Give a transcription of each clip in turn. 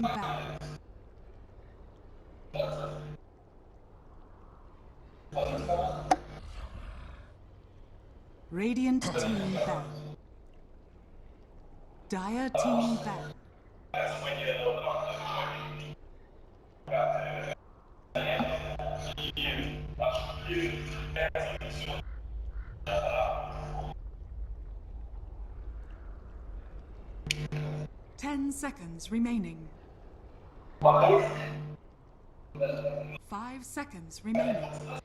banned. Radiant team banned. Dire team banned. 10 seconds remaining. 5 seconds remaining.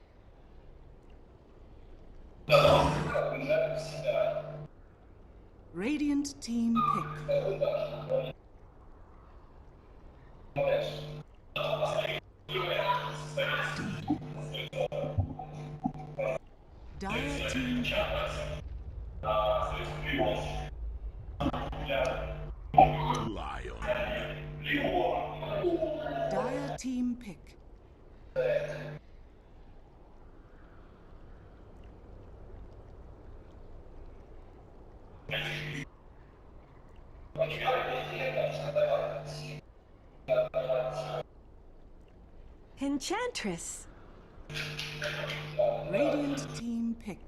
Radiant team pick. Dire team pick. Lion. Dire team pick. Enchantress. Radiant team pick.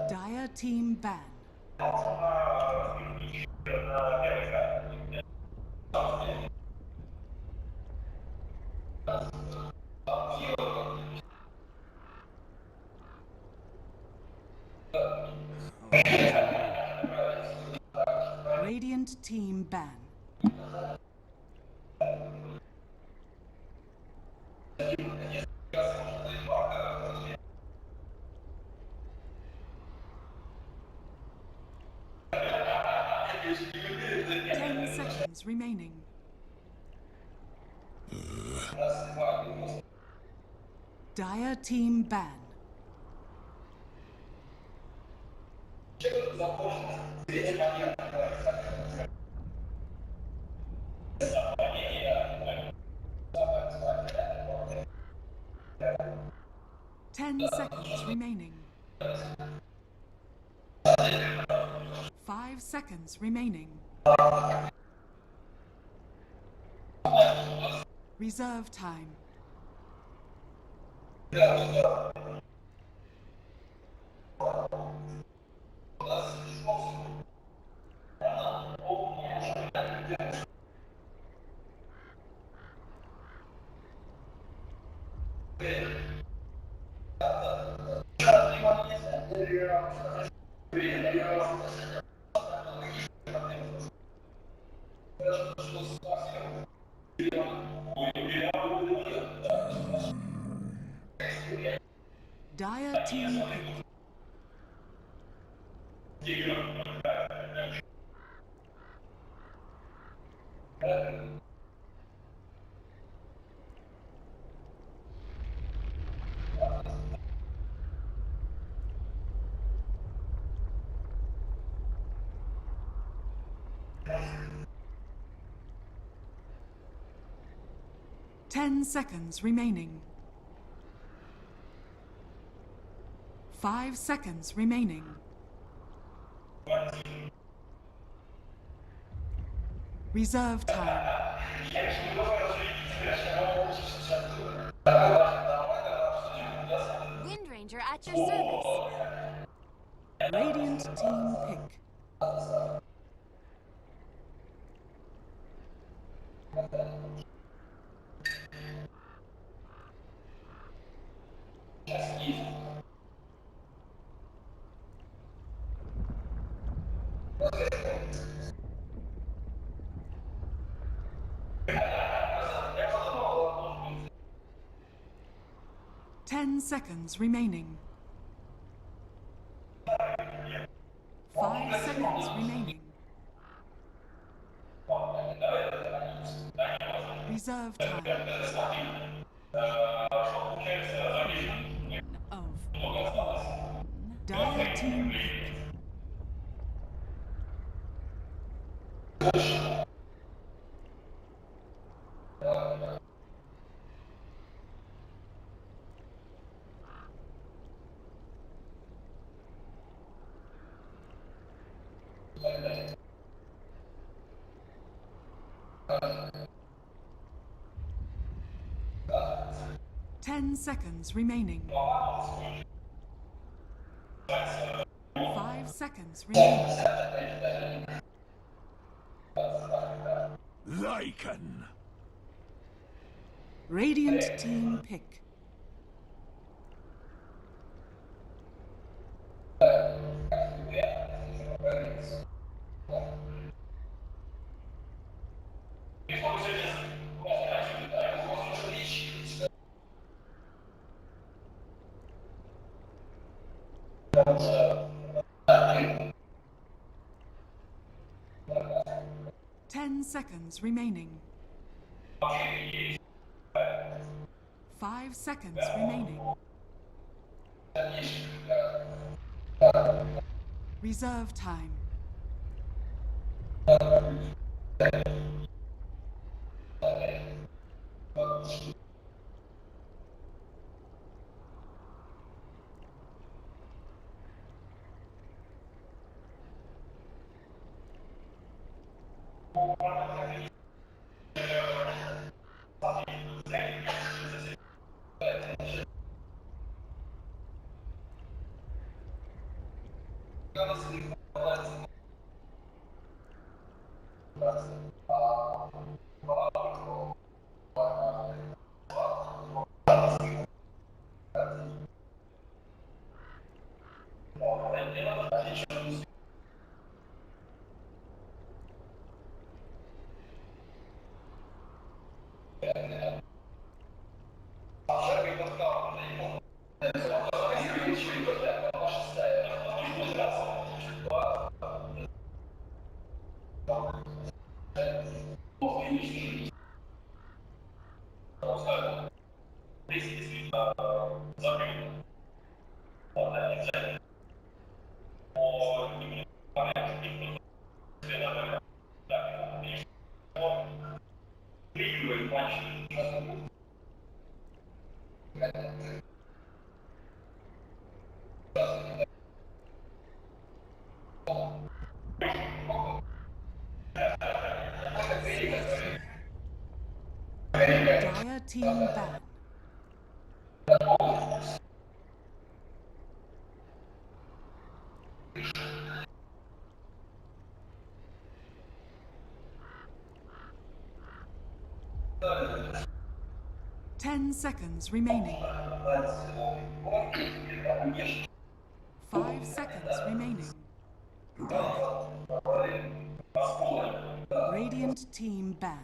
Dire team ban. Radiant team ban. Remaining. Dire team ban. Ten seconds remaining. 5 seconds remaining. Reserve time. Dire team pick. 10 seconds remaining. 5 seconds remaining. Reserve time. Wind Ranger at your service. Radiant team pick. Ten seconds remaining. 5 seconds remaining. Reserve time. Of Dire team pick. 10 seconds remaining. 5 seconds remaining. Lycan. Radiant team pick. Seconds remaining. 5 seconds remaining. Reserve time. Dire team ban. Ten seconds remaining. 5 seconds remaining. Radiant team ban.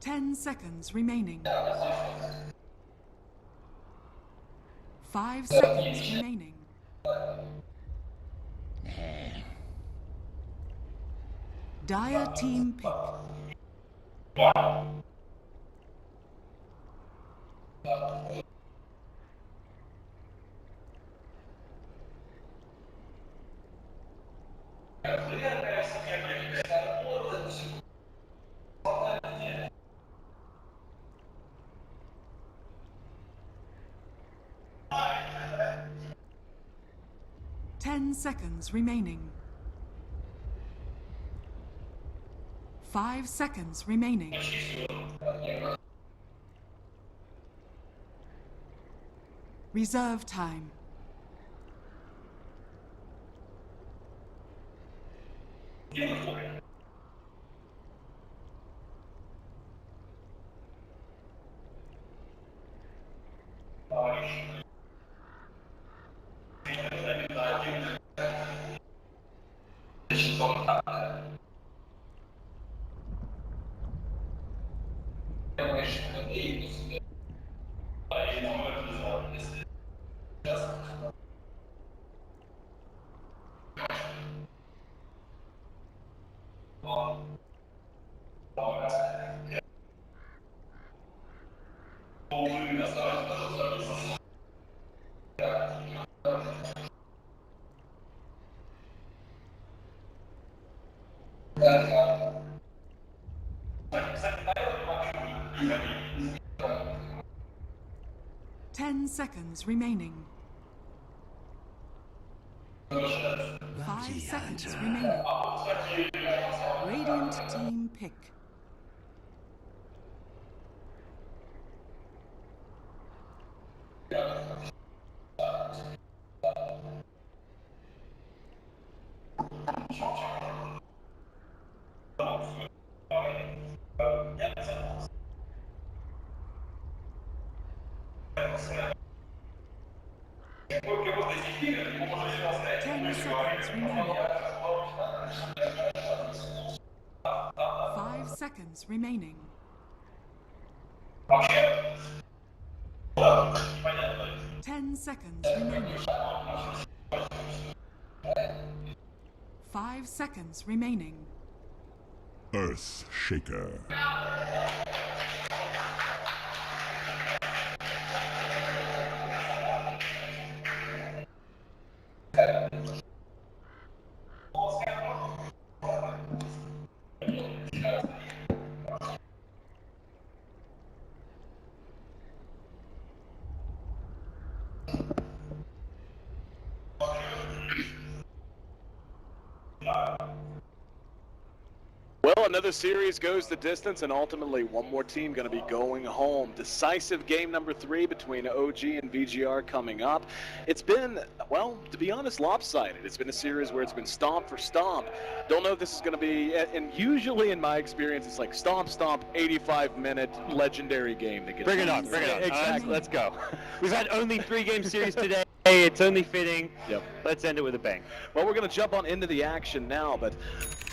10 seconds remaining. 5 seconds remaining. Dire team pick. Ten seconds remaining. 5 seconds remaining. Reserve time. seconds remaining. 5 seconds remaining. Radiant team pick. Ten seconds remaining. 5 seconds remaining. 10 seconds remaining. 5 seconds remaining. Earth Shaker. Well, another series goes the distance, and ultimately one more team going to be going home. Decisive game number 3 between OG and VG.R coming up. It's been, well, to be honest, lopsided. It's been a series where it's been stomp for stomp. Don't know if this is going to be, and usually in my experience, it's like stomp, stomp, 85-minute legendary game that gets. Bring it on, bring it on. Exactly. Let's go. We've had only 3-game series today. It's only fitting. Yep. Let's end it with a bang. Well, we're going to jump on into the action now, but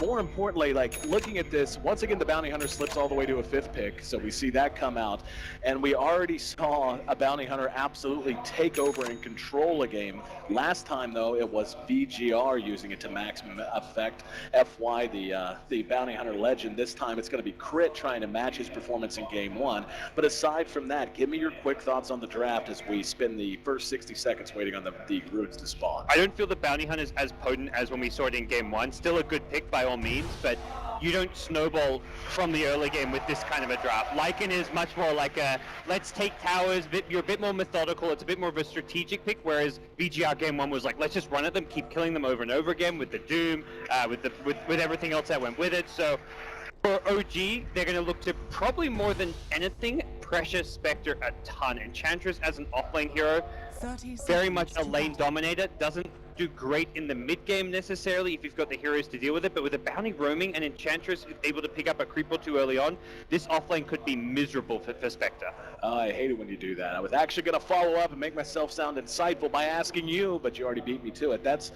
more importantly, like looking at this, once again, the Bounty Hunter slips all the way to a 5th pick, so we see that come out, and we already saw a Bounty Hunter absolutely take over and control a game. Last time, though, it was VG.R using it to maximum effect. FY, the Bounty Hunter legend. This time, it's going to be Crit trying to match his performance in Game 1. But aside from that, give me your quick thoughts on the draft as we spend the first 60 seconds waiting on the roots to spawn. I don't feel the Bounty Hunter is as potent as when we saw it in Game 1. Still a good pick by all means, but you don't snowball from the early game with this kind of a draft. Lycan is much more like a, let's take towers, you're a bit more methodical, it's a bit more of a strategic pick, whereas VG.R Game 1 was like, let's just run at them, keep killing them over and over again with the Doom, with everything else that went with it. So for OG, they're going to look to probably more than anything, pressure Spectre a ton. Enchantress as an offlane hero, 30 very much a seconds to lane battle. dominator, doesn't do great in the mid game necessarily if you've got the heroes to deal with it, but with a Bounty roaming and Enchantress able to pick up a creep or two early on, this offlane could be miserable for Spectre. I hate it when you do that. I was actually going to follow up and make myself sound insightful by asking you, but you already beat me to it. That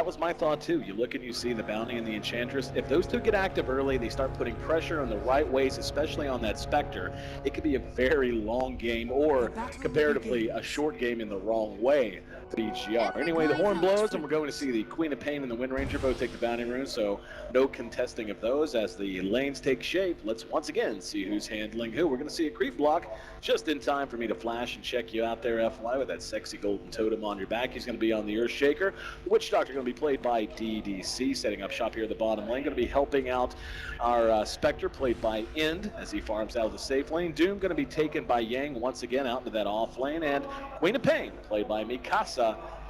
was my thought too. You look and you see the Bounty and the Enchantress. If those two get active early, they start putting pressure in the right ways, especially on that Spectre, it could be a very long game, or comparatively a short game in the wrong way. VG.R. Anyway, the horn blows, and we're going to see the Queen of Pain and the Wind Ranger both take the Bounty rune, so no contesting of those as the lanes take shape. Let's once again see who's handling who. We're going to see a creep block just in time for me to flash and check you out there, FY, with that sexy golden totem on your back. He's going to be on the Earth Shaker. The Witch Doctor going to be played by DDC, setting up shop here at the bottom lane. Going to be helping out our Spectre, played by End, as he farms out of the safe lane. Doom going to be taken by Yang once again out into that off lane, and Queen of Pain, played by Mikasa,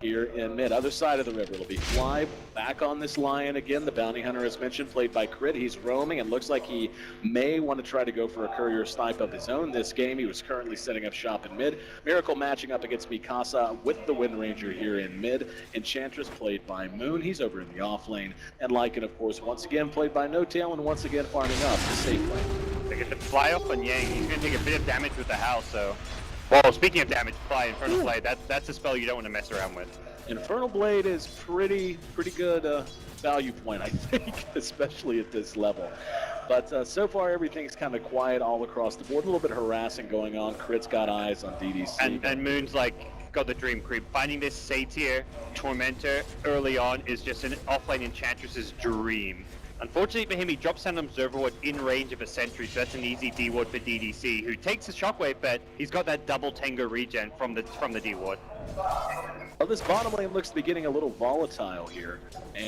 here in mid. Other side of the river, it'll be Fly back on this Lion again. The Bounty Hunter, as mentioned, played by Crit. He's roaming and looks like he may want to try to go for a courier snipe of his own this game. He was currently setting up shop in mid. Miracle matching up against Mikasa with the Wind Ranger here in mid. Enchantress, played by Moon. He's over in the off lane. And Lycan, of course, once again played by No Tail, and once again farming up the safe lane. They get the fly off on Yang. He's going to take a bit of damage with the house, so... Well, speaking of damage, Fly, Infernal Blade, that's a spell you don't want to mess around with. Infernal Blade is pretty good value point, I think, especially at this level. But so far, everything's kind of quiet all across the board. A little bit of harassing going on. Crit's got eyes on DDC. And Moon's like, got the dream creep. Finding this Satyr Tormentor early on is just an offlane Enchantress's dream. Unfortunately for him, he drops down an Observer Ward in range of a Sentry, so that's an easy D-Ward for DDC, who takes a Shockwave, but he's got that double Tango regen from the D-Ward. Well, this bottom lane looks to be getting a little volatile here,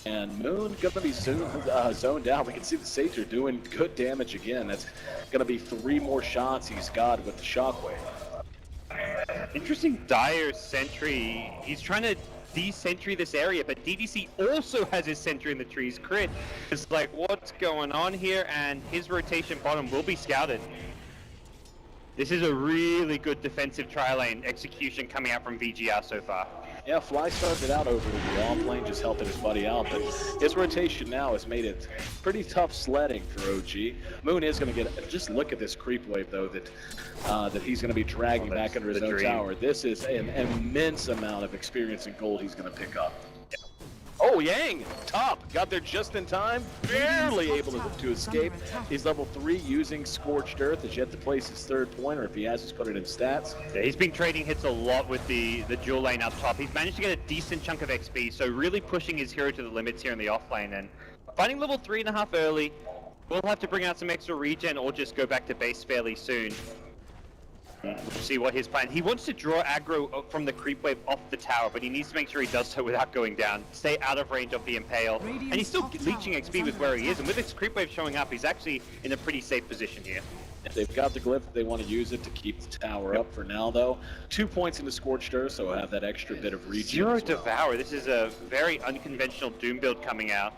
and Moon going to be zoned out. We can see the Satyr doing good damage again. That's going to be 3 more shots he's got with the Shockwave. Interesting dire sentry. He's trying to de-sentry this area, but DDC also has his sentry in the trees. Crit is like, what's going on here? And his rotation bottom will be scouted. This is a really good defensive tri-lane execution coming out from VG.R so far. Yeah, Fly started out over the off lane, just helping his buddy out, but his rotation now has made it pretty tough sledding for OG. Moon is going to get, just look at this creep wave though that he's going to be dragging back under his own tower. This is an immense amount of experience and gold he's going to pick up. Oh, Yang, top, got there just in time, barely able to escape. He's level 3 using Scorched Earth, has yet to place his third point, or if he has, he's put it in stats. Yeah, he's been trading hits a lot with the dual lane up top. He's managed to get a decent chunk of XP, so really pushing his hero to the limits here in the off lane, and finding level 3.5 early. We'll have to bring out some extra regen or just go back to base fairly soon. We'll see what his plan. He wants to draw aggro from the creep wave off the tower, but he needs to make sure he does so without going down. Stay out of range of the Impale. And he's still leeching XP with where he is, and with his creep wave showing up, he's actually in a pretty safe position here. They've got the glyph, they want to use it to keep the tower up for now though. 2 points into Scorched Earth, so we'll have that extra bit of regen. Zero Devour. This is a very unconventional Doom build coming out.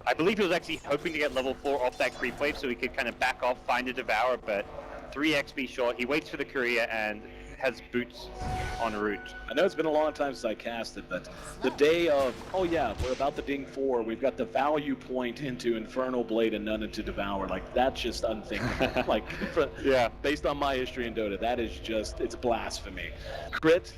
I believe he was actually hoping to get level 4 off that creep wave so he could kind of back off, find a Devour, but 3 XP short. He waits for the courier and has boots en route. I know it's been a long time since I casted, but the day of, oh yeah, we're about to ding 4, we've got the value point into Infernal Blade and none into Devour. Like, that's just unthinkable. Like, yeah, based on my history in Dota, that is just, it's blasphemy. Crit,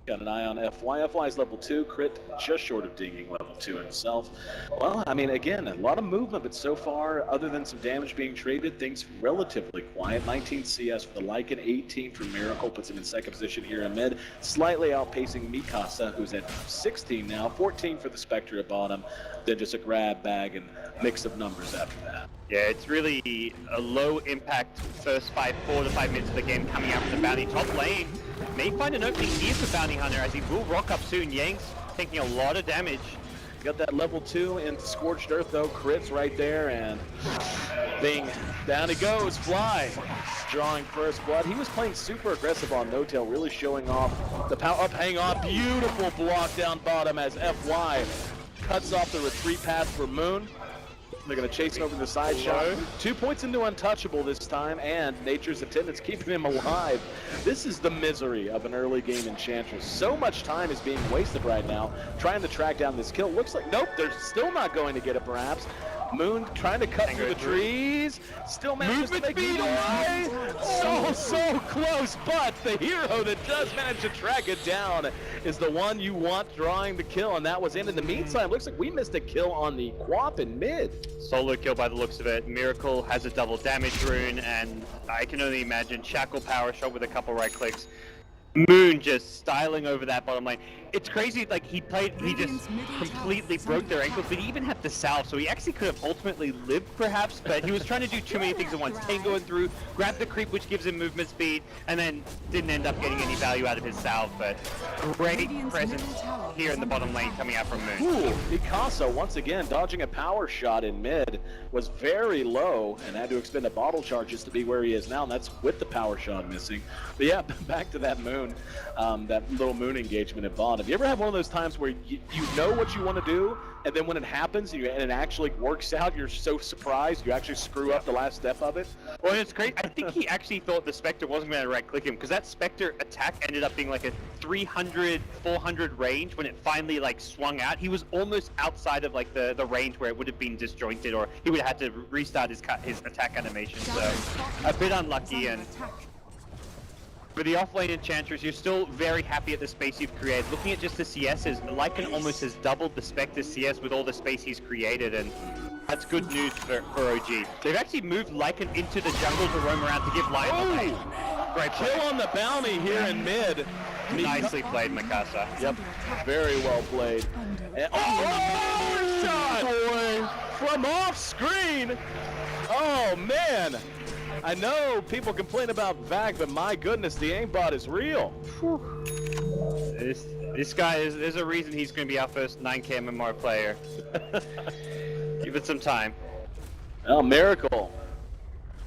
got an eye on FY. FY is level 2, Crit just short of dinging level 2 himself. Well, I mean, again, a lot of movement, but so far, other than some damage being traded, things relatively quiet. 19 CS for the Lycan, 18 for Miracle, puts him in second position here in mid, slightly outpacing Mikasa, who's at 16 now, 14 for the Spectre at bottom, then just a grab bag and mix of numbers after that. Yeah, it's really a low impact first 4 to 5 minutes of the game coming out from the bounty. Top lane may find an opening here for Bounty Hunter as he will rock up soon. Yang's taking a lot of damage. Got that level 2 into Scorched Earth though, Crit's right there, and bing, down he goes, Fly, drawing first blood. He was playing super aggressive on No Tail, really showing off the power up, hang on, beautiful block down bottom as FY cuts off the retreat path for Moon. They're going to chase him over the side shot. 2 points into Untouchable this time, and Nature's Attendance keeping him alive. This is the misery of an early game Enchantress. So much time is being wasted right now trying to track down this kill. Looks like, nope, they're still not going to get it perhaps. Moon trying to cut through the trees, still manages to make it away. So close, but the hero that does manage to track it down is the one you want drawing the kill, and that was in the meantime. Looks like we missed a kill on the Quap in mid. Solo kill by the looks of it. Miracle has a double damage rune, and I can only imagine Shackle power shot with a couple right clicks. Moon just styling over that bottom lane. It's crazy, like he just completely broke their ankles, but he even had the salve, so he actually could have ultimately lived perhaps, but he was trying to do too many things at once. Tangoing through, grab the creep which gives him movement speed, and then didn't end up getting any value out of his salve, but great presence here in the bottom lane coming out from Moon. Ooh, Mikasa once again dodging a power shot in mid, was very low and had to expend a bottle charge just to be where he is now, and that's with the power shot missing. But yeah, back to that Moon, that little Moon engagement at bottom. You ever have one of those times where you know what you want to do, and then when it happens and it actually works out, you're so surprised you actually screw up the last step of it? Well, it's great. I think he actually thought the Spectre wasn't going to right-click him, because that Spectre attack ended up being like a 300, 400 range when it finally like swung out. He was almost outside of like the range where it would have been disjointed, or he would have had to restart his attack animation. So a bit unlucky. And for the off-lane Enchantress, you're still very happy at the space you've created. Looking at just the CSs, Lycan almost has doubled the Spectre's CS with all the space he's created, and that's good news for OG. They've actually moved Lycan into the jungle to roam around to give Lion a great play. Kill on the bounty here in mid. Nicely played, Mikasa. Yep, very well played. And, oh, shot! From off screen! Oh, man! I know people complain about VAC, but my goodness, the aimbot is real. This guy is, there's a reason he's going to be our first 9K MMR player. Give it some time. Oh, Miracle.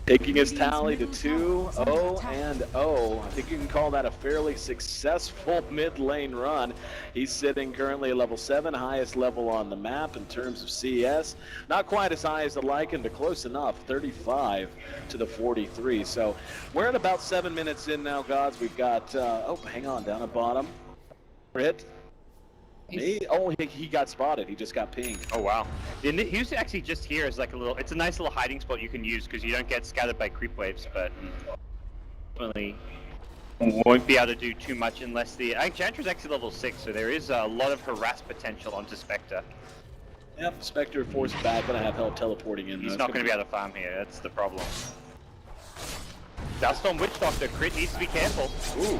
Taking his tally to 2-0-0. I think you can call that a fairly successful mid lane run. He's sitting currently at level 7, highest level on the map in terms of CS. Not quite as high as the Lycan, but close enough, 35 to the 43. So we're at about 7 minutes in now, gods. We've got, hang on, down at bottom. Hit. Me? Oh, he got spotted. He just got pinged. Oh wow. And he was actually just here as like a little. It's a nice little hiding spot you can use because you don't get scattered by creep waves, but definitely won't be able to do too much unless the Enchantress is actually level 6, so there is a lot of harass potential onto Spectre. Yep, Spectre forced back, but I have help teleporting in. He's not going to be able to farm here. That's the problem. Dust on Witch Doctor. Crit needs to be careful. Ooh.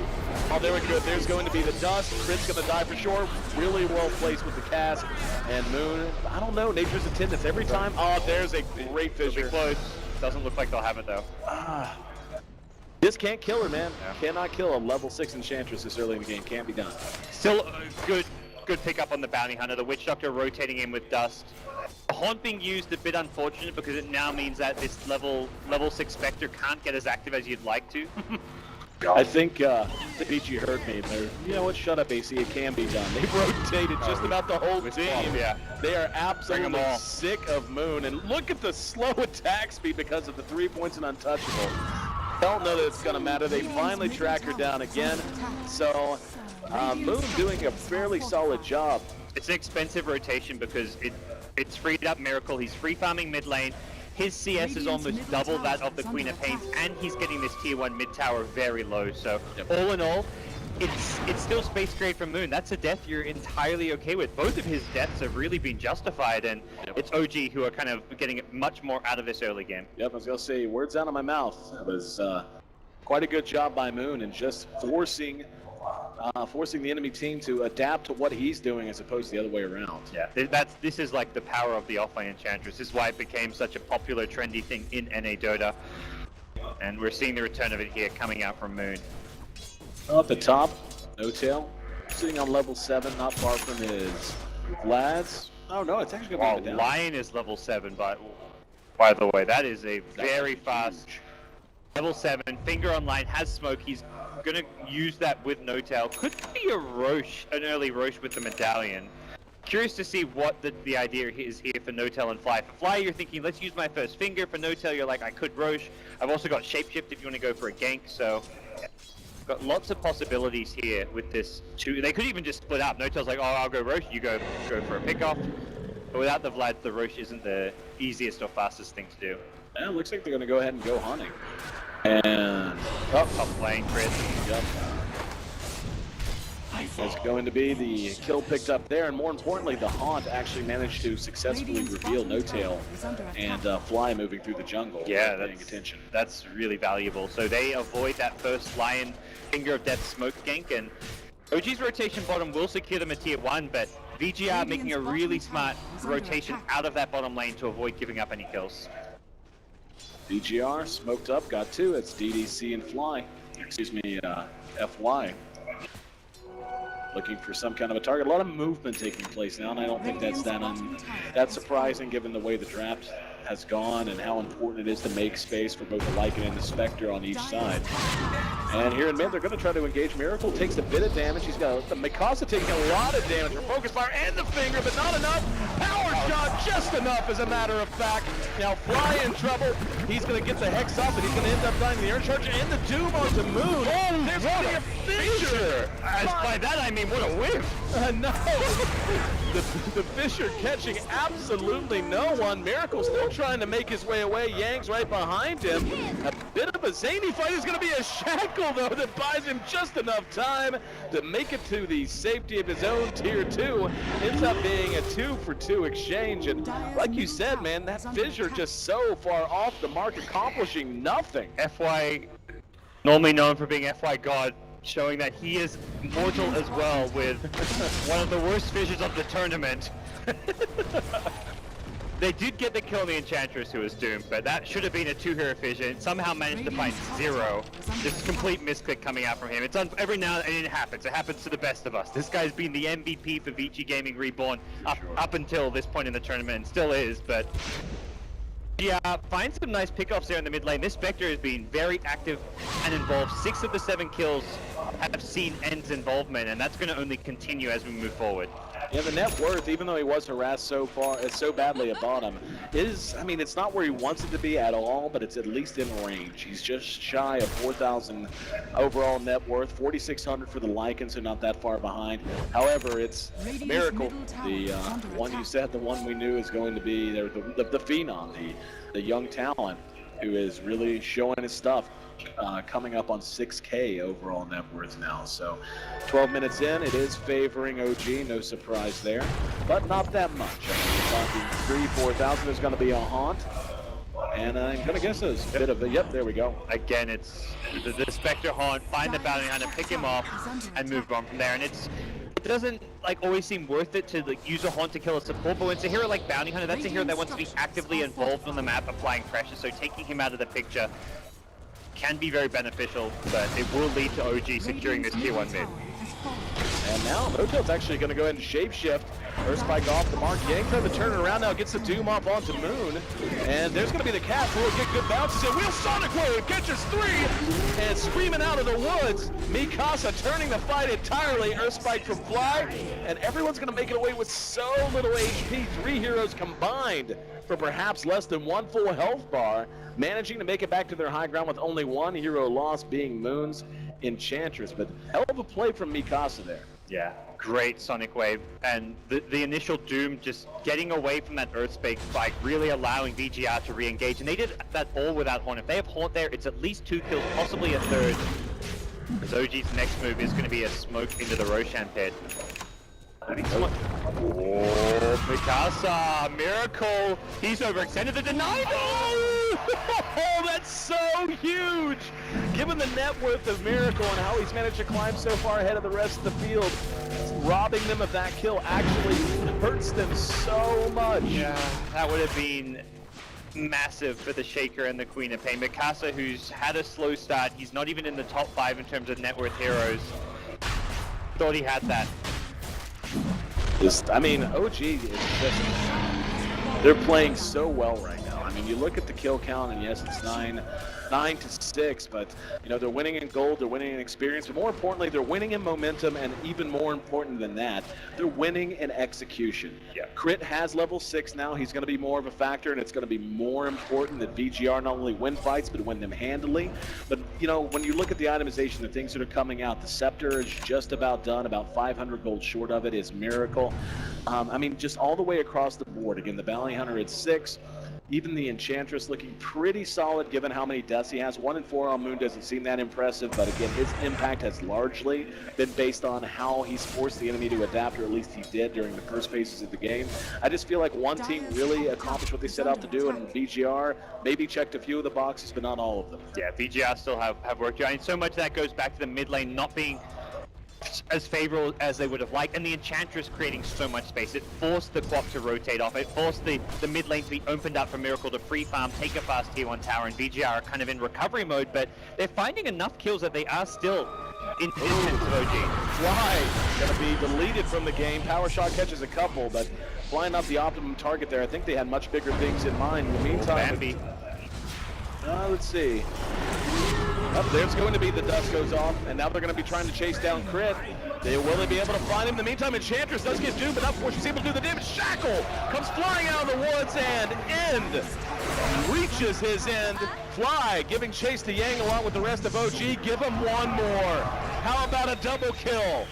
Oh, there we go. There's going to be the dust. Crit's going to die for sure. Really well placed with the cast. And Moon, I don't know, Nature's Attendance every time. Oh, there's a great fissure. It'll be close. Doesn't look like they'll have it though. This can't kill her, man. Yeah. Cannot kill a level 6 Enchantress this early in the game. Can't be done. Still good pickup on the Bounty Hunter. The Witch Doctor rotating in with dust. The Haunt being used a bit unfortunate because it now means that this level 6 Spectre can't get as active as you'd like to. I think the VG heard me. You know what? Shut up, AC. It can be done. They've rotated just about the whole team. Yeah. They are absolutely sick of Moon. And look at the slow attack speed because of the 3 points and untouchable. Don't know that it's going to matter. They finally track her down again. So Moon doing a fairly solid job. It's an expensive rotation because it's freed up Miracle. He's free farming mid lane. His CS is almost double that of the Queen of Pains, and he's getting this tier 1 mid tower very low. So all in all, it's still space trade from Moon. That's a death you're entirely okay with. Both of his deaths have really been justified, and it's OG who are kind of getting much more out of this early game. Yep, I was gonna say words out of my mouth. It was quite a good job by Moon and just forcing the enemy team to adapt to what he's doing as opposed to the other way around. Yeah, this is like the power of the offlane Enchantress. This is why it became such a popular, trendy thing in NA Dota. And we're seeing the return of it here coming out from Moon. Up the top, No Tail, sitting on level 7, not far from his Vlad's. Oh no, it's actually going to be down. Lion is level 7, by the way. That is a very fast level 7. Finger online, has smoke. He's gonna use that with No Tail. Could be a Roche, an early Roche with the medallion. Curious to see what the idea is here for No Tail and Fly. For Fly, you're thinking, let's use my first finger. For No Tail, you're like, I could Roche. I've also got Shapeshift if you want to go for a gank. So, got lots of possibilities here with this. They could even just split up. No Tail's like, oh, I'll go Roche. You go for a pickoff. But without the Vlad, the Roche isn't the easiest or fastest thing to do. Yeah, it looks like they're gonna go ahead and go hunting. And top lane, Chris. Yep. It's going to be the kill picked up there, and more importantly, the Haunt actually managed to successfully reveal No Tail and Fly moving through the jungle. Yeah, paying attention. That's really valuable. So they avoid that first Lion Finger of Death smoke gank, and OG's rotation bottom will secure them a tier 1, but VG.R making a really smart rotation out of that bottom lane to avoid giving up any kills. VG.R smoked up, got 2. It's DDC and Fly. Excuse me, FY. Looking for some kind of a target. A lot of movement taking place now, and I don't think that's that surprising given the way the draft has gone and how important it is to make space for both the Lycan and the Spectre on each side. And here in mid, they're going to try to engage Miracle. Takes a bit of damage. He's got the Mikasa taking a lot of damage from Focus Fire and the Finger, but not enough. Power shot, just enough, as a matter of fact. Now Fly in trouble. He's going to get the Hex off, and he's going to end up dying the Earth Charge and the Doom onto Moon. Oh, there's going to be a Fissure. By that I mean, what a whiff. No. The Fissure catching absolutely no one. Miracle still trying to make his way away. Yang's right behind him. A bit of a zany fight. Is going to be a shackle, though, that buys him just enough time to make it to the safety of his own tier 2. Ends up being a 2-for-2 exchange. And like you said, man, that Fissure just so far off the mark, accomplishing nothing. FY, normally known for being FY God, showing that he is mortal as well with one of the worst fissures of the tournament. They did get the kill on the Enchantress who was doomed, but that should have been a 2-hero fissure. It somehow managed to find 0. Just complete misclick coming out from him. It's every now and then it happens. It happens to the best of us. This guy's been the MVP for Vici. Gaming Reborn up until this point in the tournament, and still is, but Yeah, find some nice pickoffs there in the mid lane. This Spectre has been very active and involved. 6 of the 7 kills have seen End's involvement, and that's going to only continue as we move forward. Yeah, the net worth, even though he was harassed so badly at bottom, is, I mean, it's not where he wants it to be at all, but it's at least in range. He's just shy of 4,000 overall net worth, 4,600 for the Lycan, so not that far behind. However, it's a miracle. The one you said, the one we knew is going to be the phenom, the young talent, who is really showing his stuff. Coming up on 6K overall net worth now. So 12 minutes in, it is favoring OG, no surprise there, but not that much. I mean, we're talking 3,000-4,000 is going to be a haunt, and I'm going to guess a bit of a, yep, there we go. Again, it's the Spectre haunt, find the bounty hunter, pick him off, and move on from there. And it doesn't like always seem worth it to like use a haunt to kill a support, but when it's a hero like Bounty Hunter, that's a hero that wants to be actively involved on the map, applying pressure, so taking him out of the picture can be very beneficial, but it will lead to OG securing this tier 1 mid. And now Motel's actually going to go ahead and shapeshift. First spike off the mark. Yang trying to turn it around now, gets the Doom off onto Moon. And there's going to be the Cat who will get good bounces in. Wheel Sonic Wave catches 3 and screaming out of the woods. Mikasa turning the fight entirely. Earthspike from Fly. And everyone's going to make it away with so little HP. 3 heroes combined for perhaps less than 1 full health bar. Managing to make it back to their high ground with only 1 hero lost, being Moon's Enchantress. But hell of a play from Mikasa there. Yeah, great Sonic Wave, and the initial Doom just getting away from that Earthspike spike, really allowing VG.R to re-engage, and they did that all without Haunt. If they have Haunt there, it's at least 2 kills, possibly a 3rd, as OG's next move is going to be a smoke into the Roshan pit. Oh, Mikasa, Miracle, he's overextended the deny. Oh, that's so huge! Given the net worth of Miracle and how he's managed to climb so far ahead of the rest of the field, robbing them of that kill actually hurts them so much. Yeah, that would have been massive for the Shaker and the Queen of Pain. Mikasa, who's had a slow start, he's not even in the top 5 in terms of net worth heroes. Thought he had that. I mean, OG is just, they're playing so well right now. I mean, you look at the kill count, and yes, it's 9 to 6, but you know, they're winning in gold, they're winning in experience, but more importantly, they're winning in momentum, and even more important than that, they're winning in execution. Yeah. Crit has level 6 now. He's going to be more of a factor, and it's going to be more important that VG.R not only win fights, but win them handily. But you know, when you look at the itemization, the things that are coming out, the Scepter is just about done, about 500 gold short of it is Miracle. I mean, just all the way across the board. Again, the Bounty Hunter at 6. Even the Enchantress looking pretty solid given how many deaths he has. 1 in 4 on Moon doesn't seem that impressive, but again, his impact has largely been based on how he's forced the enemy to adapt, or at least he did during the first phases of the game. I just feel like one team really accomplished what they set out to do, and VG.R maybe checked a few of the boxes, but not all of them. Yeah, VG.R still have work to do. And so much of that goes back to the mid lane not being as favorable as they would have liked, and the Enchantress creating so much space. It forced the Quap to rotate off, it forced the mid lane to be opened up for Miracle to free farm, take a fast tier 1 tower, and VG.R are kind of in recovery mode, but they're finding enough kills that they are still in distance of OG. Fly gonna be deleted from the game. Power Shot catches a couple, but flying up the optimum target there, I think they had much bigger things in mind. In the meantime, Bambi. Let's see. There's going to be the dust goes off, and now they're going to be trying to chase down Crit. Will they be able to find him? In the meantime, Enchantress does get doomed, but not before she's able to do the damage. Shackle comes flying out of the woods, and End reaches his end. Fly giving chase to Yang along with the rest of OG. Give him one more. How about a double kill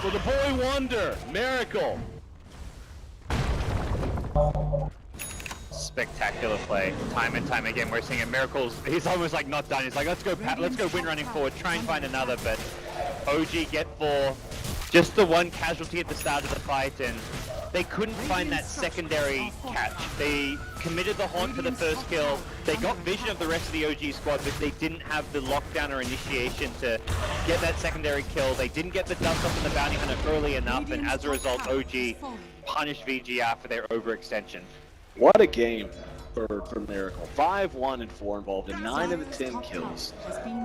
for the boy wonder, Miracle? Spectacular play, time and time again. We're seeing it. Miracles, he's almost like not done. He's like, let's go win running forward, try and find another, but OG get 4. Just the 1 casualty at the start of the fight, and they couldn't find that secondary catch. They committed the Haunt for the first kill. They got vision of the rest of the OG squad, but they didn't have the lockdown or initiation to get that secondary kill. They didn't get the dust off in the Bounty Hunter early enough, and as a result, OG punished VG.R for their overextension. What a game. for Miracle. 5-1 and 4 involved in 9 of the 10 kills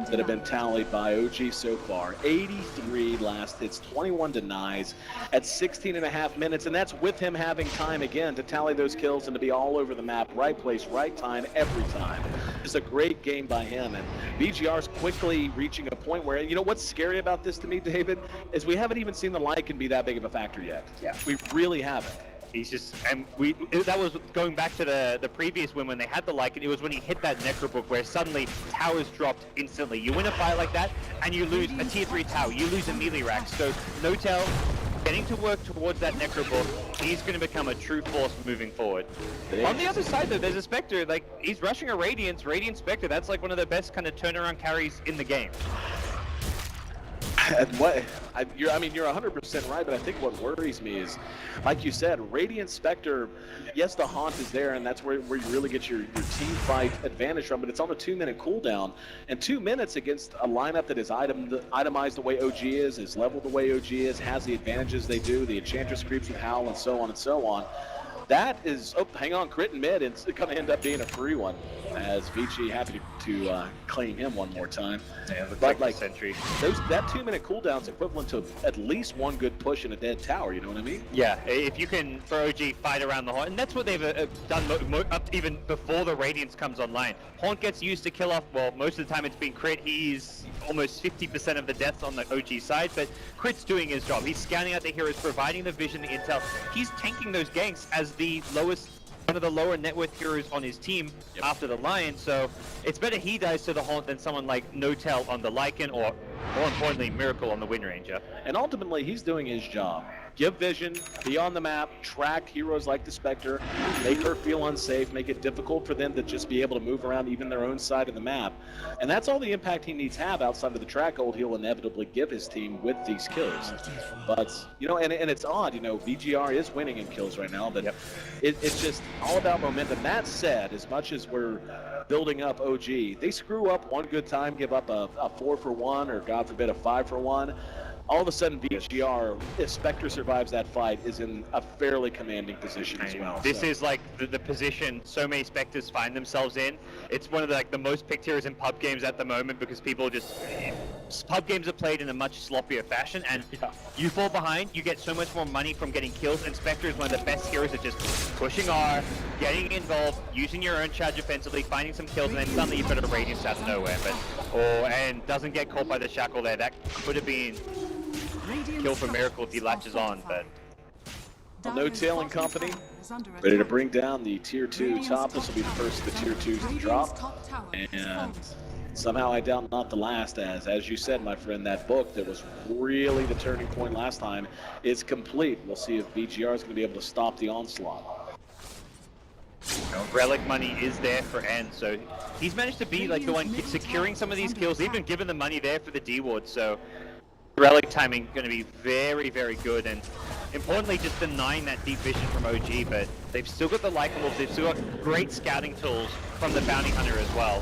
that have been tallied by OG so far. 83 last hits, 21 denies at 16 and a half minutes, and that's with him having time again to tally those kills and to be all over the map, right place, right time, every time. It's a great game by him, and VG.R is quickly reaching a point where, you know what's scary about this to me, David, is we haven't even seen the Lycan be that big of a factor yet. Yeah. We really haven't. He's just, and that was going back to the previous win when they had the Lycan. It was when he hit that Necrobook where suddenly towers dropped instantly. You win a fight like that, and you lose a tier 3 tower. You lose a melee rack. So Notel getting to work towards that Necrobook, he's going to become a true force moving forward. On the other side, though, there's a Spectre. Like, he's rushing a Radiant Spectre. That's like one of the best kind of turnaround carries in the game. And you're 100% right, but I think what worries me is, like you said, Radiant Spectre, yes, the haunt is there, and that's where you really get your team fight advantage from, but it's on a 2-minute cooldown, and 2 minutes against a lineup that is itemized the way OG is leveled the way OG is, has the advantages they do, the Enchantress creeps with Howl, and so on and so on. That is, oh, hang on, crit in mid, it's going to end up being a free one, as Vici happy to claim him one more time. Yeah, but like Sentry. that 2-minute cooldown's equivalent to at least one good push in a dead tower, you know what I mean? Yeah, if you can, for OG, fight around the Haunt, and that's what they've done up even before the Radiance comes online. Haunt gets used to kill off, well, most of the time it's been crit. He's almost 50% of the deaths on the OG side, but crit's doing his job. He's scouting out the heroes, providing the vision, the intel. He's tanking those ganks as the one of the lower net worth heroes on his team after the Lion, so it's better he dies to the Haunt than someone like Notel on the Lycan, or more importantly, Miracle on the Wind Ranger. And ultimately, he's doing his job. Give vision, be on the map, track heroes like the Spectre, make her feel unsafe, make it difficult for them to just be able to move around even their own side of the map. And that's all the impact he needs to have outside of the track gold he'll inevitably give his team with these kills. But, you know, and it's odd, you know, VG.R is winning in kills right now, but it's just all about momentum. That said, as much as we're building up OG, they screw up one good time, give up a 4-for-1, or God forbid a 5-for-1. All of a sudden, VG.R, if Spectre survives that fight, is in a fairly commanding position as well. This is like the position so many Spectres find themselves in. It's one of the most picked heroes in pub games at the moment, because people pub games are played in a much sloppier fashion, and you fall behind, you get so much more money from getting kills, and Spectre is one of the best heroes at just pushing R, getting involved, using your own charge offensively, finding some kills, and then suddenly you put a Radiance out of nowhere, and doesn't get caught by the Shackle there. That could have been kill for Miracle if he latches on, but Notel and company ready to bring down the tier 2 top. This will be the first of the tier 2s to drop, and somehow I doubt not the last, as you said, my friend, that book that was really the turning point last time is complete. We'll see if VG.R is going to be able to stop the onslaught. Relic money is there for N, so he's managed to be like the one securing some of these kills, even given the money there for the D-Ward, so Relic timing going to be very, very good, and importantly just denying that deep vision from OG, but they've still got the Lycan wolves, they've still got great scouting tools from the Bounty Hunter as well.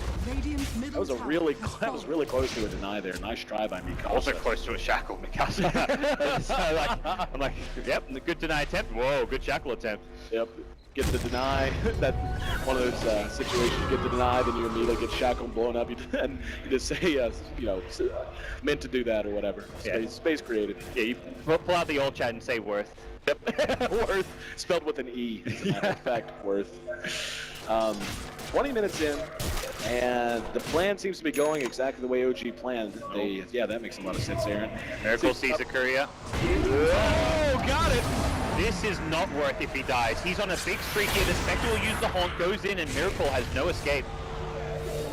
That was really close to a deny there. Nice try by Mikasa. Also close to a Shackle, Mikasa. So I'm like, yep, good deny attempt. Whoa, good Shackle attempt. Yep. Get the deny, that one of those situations, you get the deny, then you immediately get shackled, blown up, and you just say, you know, meant to do that or whatever. Space created. Yeah, you pull out the old chat and say worth. Yep. Worth, spelled with an E, as a matter of fact, worth. 20 minutes in, and the plan seems to be going exactly the way OG planned. Yeah, that makes a lot of sense, Aaron. Miracle sees a courier. Oh, got it! This is not worth if he dies. He's on a big streak here. The Spectre will use the Haunt, goes in, and Miracle has no escape.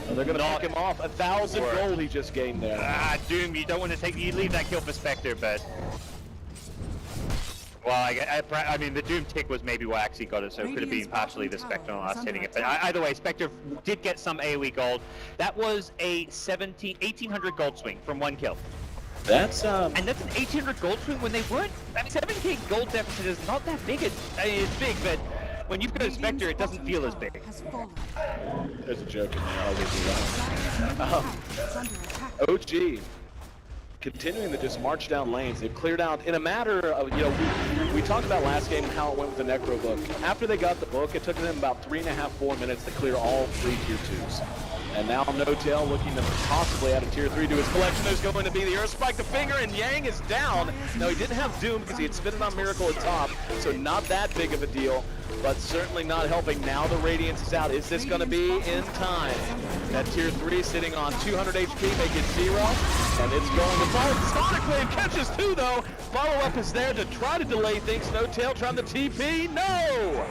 Well, they're going to knock him off. 1,000 gold he just gained there. Doom, you don't want to you leave that kill for Spectre, but... Well, I mean, the Doom tick was maybe what actually got it, so it could have been partially the Spectre on last hitting it. But either way, Spectre did get some AoE gold. That was a 1,800 gold swing from one kill. That's and that's an 1,800 gold swing when they weren't. I mean, 7k gold deficit is not that big. It's big, but when you've got a Spectre, it doesn't feel as big. There's a joke in there. I'll leave you that. OG continuing to just march down lanes. They've cleared out in a matter of, you know, we talked about last game how it went with the Necro book. After they got the book, it took them about 3.5, 4 minutes to clear all 3 tier 2s. And now No-Tail looking to possibly add a tier 3 to his collection. There's going to be the Earth Spike, the finger, and Yang is down. No, he didn't have Doom because he had spit it on Miracle at top, so not that big of a deal, but certainly not helping. Now the Radiance is out. Is this going to be in time? That tier 3 sitting on 200 HP, make it 0, and it's going to fall. Sonic Wave catches 2 though. Follow-up is there to try to delay things. No-Tail trying to TP, no!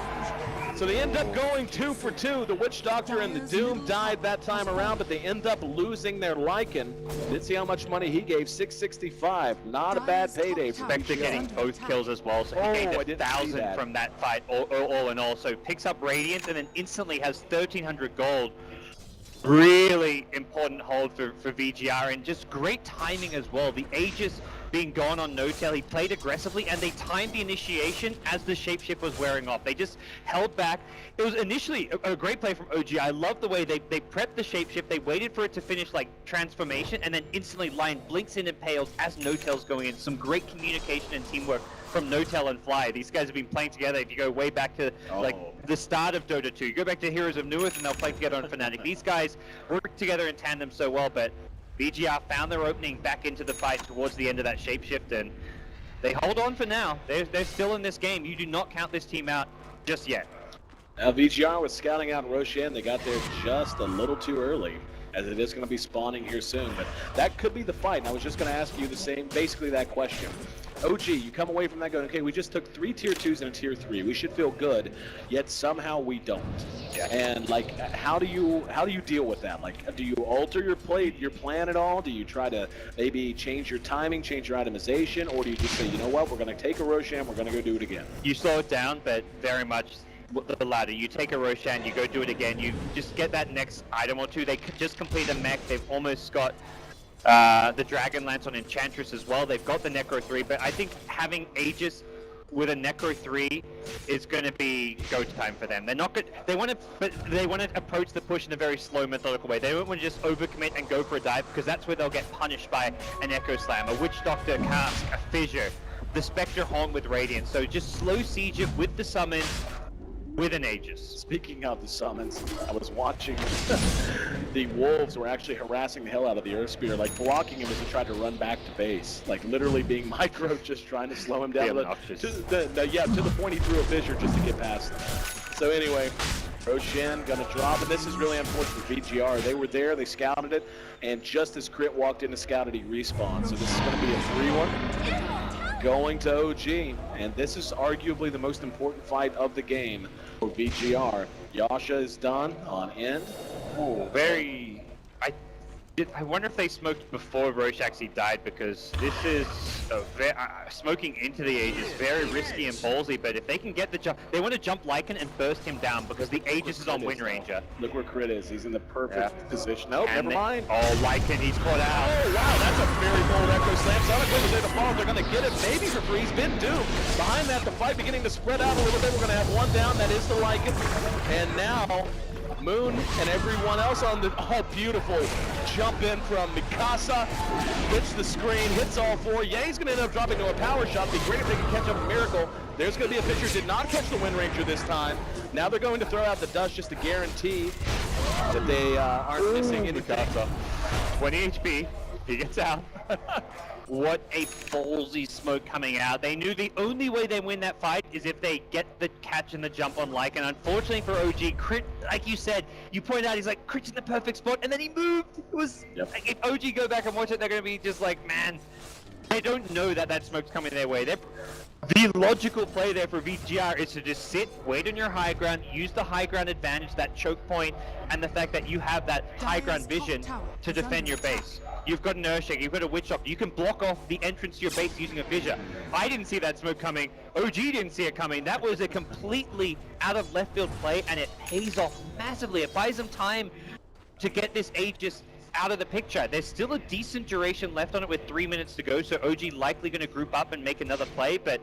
So they end up going 2 for 2. The Witch Doctor and the Doom died that time around, but they end up losing their Lycan. Did see how much money he gave, 665. Not a bad payday for Spectre getting both kills as well, so he gained I didn't see 1,000 that. from that fight all in all. So picks up Radiant and then instantly has 1,300 gold. Really important hold for VG.R, and just great timing as well. The Aegis being gone on No-Tail, he played aggressively and they timed the initiation as the shapeshift was wearing off. They just held back. It was initially a great play from OG. I love the way they prepped the shapeshift, they waited for it to finish like transformation, and then instantly Lion blinks in and pales as No-Tail's going in. Some great communication and teamwork from No-Tail and Fly. These guys have been playing together. If you go way back to like the start of Dota 2, you go back to Heroes of Newerth and they'll play together on Fnatic. These guys work together in tandem so well, but VG.R found their opening back into the fight towards the end of that shapeshift, and they hold on for now. They're still in this game. You do not count this team out just yet. Now VG.R was scouting out Roshan. They got there just a little too early, as it is going to be spawning here soon. But that could be the fight, and I was just going to ask you the same, basically that question. OG, you come away from that going, okay, we just took 3 tier 2s and a tier 3. We should feel good, yet somehow we don't. Yeah. And like, how do you deal with that? Like, do you alter your plan at all? Do you try to maybe change your timing, change your itemization, or do you just say, you know what, we're going to take a Roshan, we're going to go do it again? You slow it down, but very much the latter. You take a Roshan, you go do it again, you just get that next item or two. They just complete a mech, they've almost got the Dragon Lance on Enchantress as well. They've got the Necro 3, but I think having Aegis with a Necro 3 is going to be go time for them. They're not good. They want to approach the push in a very slow, methodical way. They don't want to just overcommit and go for a dive, because that's where they'll get punished by an Echo Slam, a Witch Doctor cast, a Fissure, the Spectre Haunt with Radiance. So just slow siege it with the summons, with an Aegis. Speaking of the summons, I was watching the Wolves were actually harassing the hell out of the Earth Spear, like blocking him as he tried to run back to base, like literally being micro, just trying to slow him down to the point he threw a fissure just to get past. So anyway, Roshan gonna drop, and this is really unfortunate for VG.R. They were there, they scouted it, and just as Crit walked in to scout it, he respawned. So this is gonna be a 3-1. Going to OG, and this is arguably the most important fight of the game for VG.R. Yasha is done on end. Oh, very. I wonder if they smoked before Roche actually died, because this is smoking into the Aegis, very risky and ballsy. But if they can get the jump, they want to jump Lycan and burst him down, because the Aegis is on Wind Ranger. Look where Crit is. He's in the perfect position. Nope, never mind. Oh, Lycan, he's caught out. Oh, wow, that's a very bold Echo Slam. Sonic Wave is there to follow. They're going to get it, maybe for free. He's been doomed. Behind that, the fight beginning to spread out a little bit. We're going to have one down. That is the Lycan. And now Moon and everyone else on the, oh, beautiful jump in from Mikasa, hits the screen, hits all 4. Yang's gonna end up dropping to a power shot. Be great if they can catch up a Miracle. There's gonna be a Fissure, did not catch the Wind Ranger this time. Now they're going to throw out the dust just to guarantee that they aren't missing any. Mikasa, 20 HP, he gets out. What a ballsy smoke coming out. They knew the only way they win that fight is if they get the catch and the jump on Lycan. Unfortunately for OG, Crit, like you said, you pointed out, he's like, Crit's in the perfect spot, and then he moved. It was, like, if OG go back and watch it, they're going to be just like, man, they don't know that that smoke's coming their way. The logical play there for VG.R is to just sit, wait on your high ground, use the high ground advantage, that choke point, and the fact that you have that high ground vision to defend your base. You've got an Earthshake, you've got a Witch Doctor, you can block off the entrance to your base using a Fissure. I didn't see that smoke coming, OG didn't see it coming. That was a completely out of left field play, and it pays off massively. It buys them time to get this Aegis out of the picture. There's still a decent duration left on it with 3 minutes to go, so OG likely going to group up and make another play, but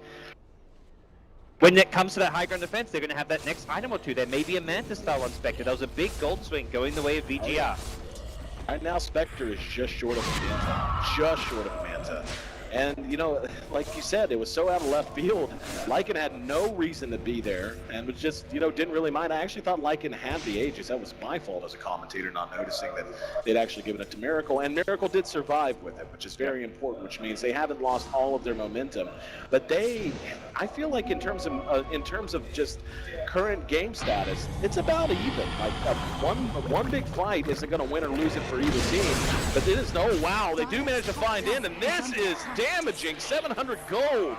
when it comes to that high ground defense, they're going to have that next item or two. There may be a Manta style on Spectre. That was a big gold swing going the way of VG.R. Right now, Spectre is just short of a Manta. Just short of a Manta. And, you know, like you said, it was so out of left field. Lycan had no reason to be there and was just, you know, didn't really mind. I actually thought Lycan had the Aegis. That was my fault as a commentator, not noticing that they'd actually given it to Miracle. And Miracle did survive with it, which is very important, which means they haven't lost all of their momentum. But they, I feel like in terms of just current game status, it's about even. Like one big fight isn't going to win or lose it for either team. But it is, oh wow, they do manage to find in, and this is damaging. 700 gold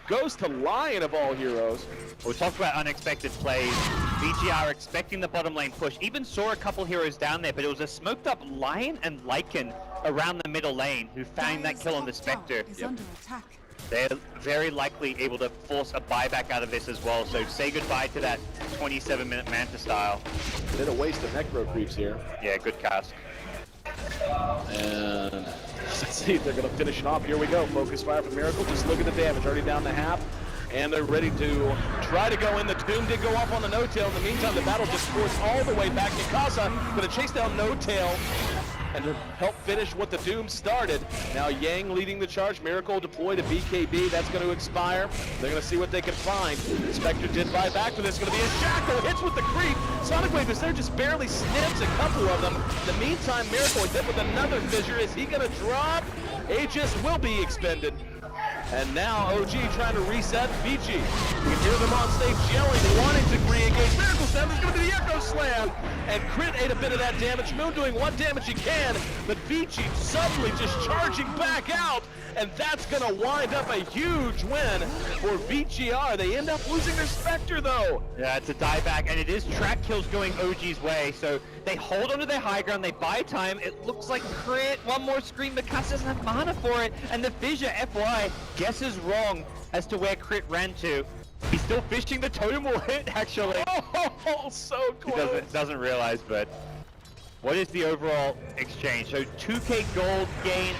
goes to Lion of all heroes. We'll talk about unexpected plays. VG.R expecting the bottom lane push. Even saw a couple heroes down there, but it was a smoked up Lion and Lycan around the middle lane who found that kill on the Spectre. Is under attack. They're very likely able to force a buyback out of this as well, so say goodbye to that 27-minute Manta style. A bit of waste of necro creeps here. Yeah, good cast. And let's see if they're going to finish it off. Here we go. Focus fire from Miracle. Just look at the damage. Already down to half. And they're ready to try to go in. The Doom did go off on the No-Tail. In the meantime, the battle just forced all the way back. Mikasa going to chase down No-Tail and to help finish what the Doom started. Now Yang leading the charge. Miracle deployed to BKB. That's going to expire. They're going to see what they can find. Spectre did buy back for this. Going to be a Shackle. Hits with the creep. Sonic Wave is there, just barely snips a couple of them. In the meantime, Miracle is hit with another fissure. Is he going to drop? Aegis will be expended. And now OG trying to reset Vici. You can hear them on stage yelling, wanting to re-engage. Miracle Slam is going to be the Echo Slam. And Crit ate a bit of that damage. Moon doing what damage he can, but Vici suddenly just charging back out. And that's going to wind up a huge win for VG.R. They end up losing their Spectre though. Yeah, it's a dieback, and it is track kills going OG's way, so they hold onto their high ground, they buy time. It looks like Crit, one more screen, but Cass doesn't have mana for it, and the Fissure, FY, guesses wrong as to where Crit ran to. He's still fishing, the totem will hit, actually. Oh, so close. He doesn't realize, but what is the overall exchange? So 2k gold gain.